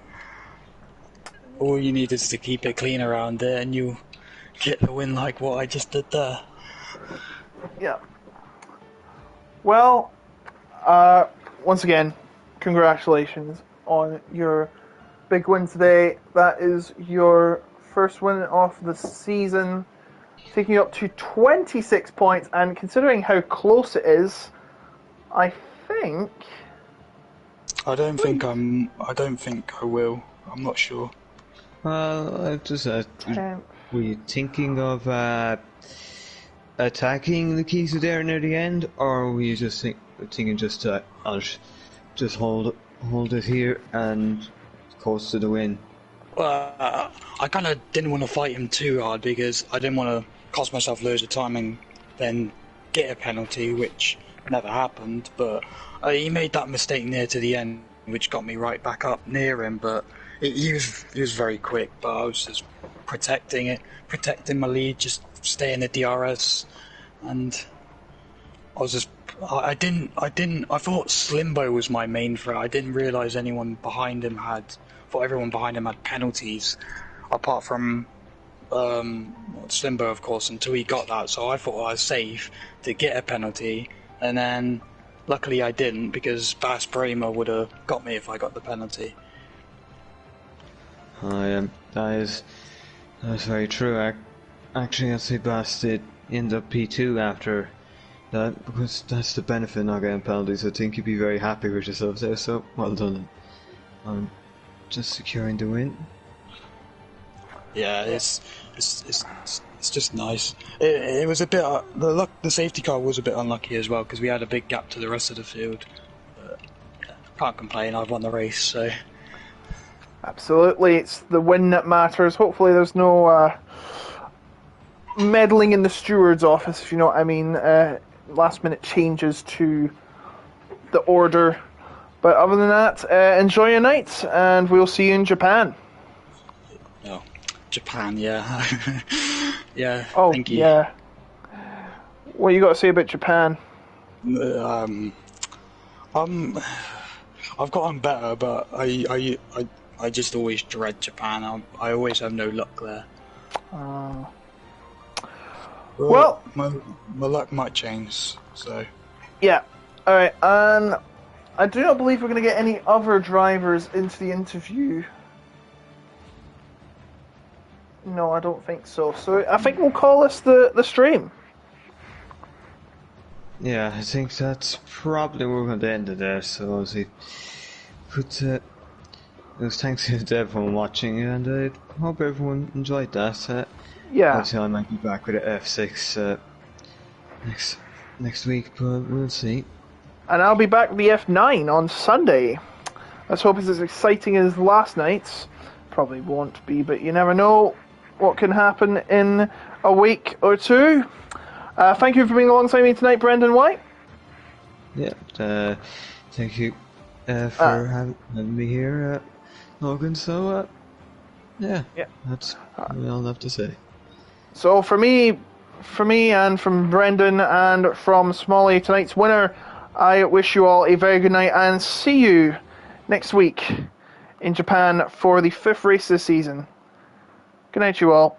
[SPEAKER 3] all you need is to keep it clean around there, and you get the win like what I just did there.
[SPEAKER 1] Yeah. Well, once again, congratulations on your big win today. That is your first win of the season, taking you up to 26 points. And considering how close it is, I think.
[SPEAKER 3] I don't think I will. I'm not sure.
[SPEAKER 2] Well, were you thinking of attacking the Kisu there near the end, or were you just thinking just I'll just hold it here and coast to the win?
[SPEAKER 3] I kind of didn't want to fight him too hard because I didn't want to cost myself loads of time and then get a penalty, which never happened. But he made that mistake near to the end, which got me right back up near him. But he was very quick. But I was just protecting my lead, just stay in the DRS, and I was just. I thought Slimbo was my main threat. I didn't realise anyone behind him had. Thought everyone behind him had penalties, apart from Slimbo, of course, until he got that. So I thought I was safe to get a penalty, and then luckily I didn't, because Bas Bremer would have got me if I got the penalty.
[SPEAKER 2] That is very true. Actually, I'd say Bas did end up P2 after that, because that's the benefit of not getting penalties. I think you'd be very happy with yourself there, so well done. Just securing the win.
[SPEAKER 3] yeah, it's just nice. It was a bit the safety car was a bit unlucky as well because we had a big gap to the rest of the field. But, yeah, can't complain. I've won the race, so.
[SPEAKER 1] Absolutely, it's the win that matters. Hopefully, there's no meddling in the steward's office, if you know what I mean. Last minute changes to the order. But other than that, enjoy your night, and we'll see you in Japan.
[SPEAKER 3] Oh, Japan, yeah. Yeah,
[SPEAKER 1] Oh,
[SPEAKER 3] thank you.
[SPEAKER 1] yeah. What you got to say about Japan?
[SPEAKER 3] I've gotten better, but I just always dread Japan. I always have no luck there.
[SPEAKER 1] Well,
[SPEAKER 3] my luck might change, so.
[SPEAKER 1] yeah. Alright, and I do not believe we're going to get any other drivers into the interview. No, I don't think so. So I think we'll call this the stream.
[SPEAKER 2] Yeah, I think that's probably where we're going to end it there. So obviously, it was thanks to everyone watching, and I hope everyone enjoyed that.
[SPEAKER 1] Yeah.
[SPEAKER 2] Obviously, I might be back with an F6 next week, but we'll see.
[SPEAKER 1] And I'll be back with the F9 on Sunday. Let's hope it's as exciting as last night's. Probably won't be, but you never know what can happen in a week or two. Thank you for being alongside me tonight, Brendan White.
[SPEAKER 2] Yeah, thank you for having me here, Logan. So, yeah, that's all I'll have to say.
[SPEAKER 1] So for me and from Brendan and from Smalley, tonight's winner, I wish you all a very good night and see you next week in Japan for the 5th race this season. Good night, you all.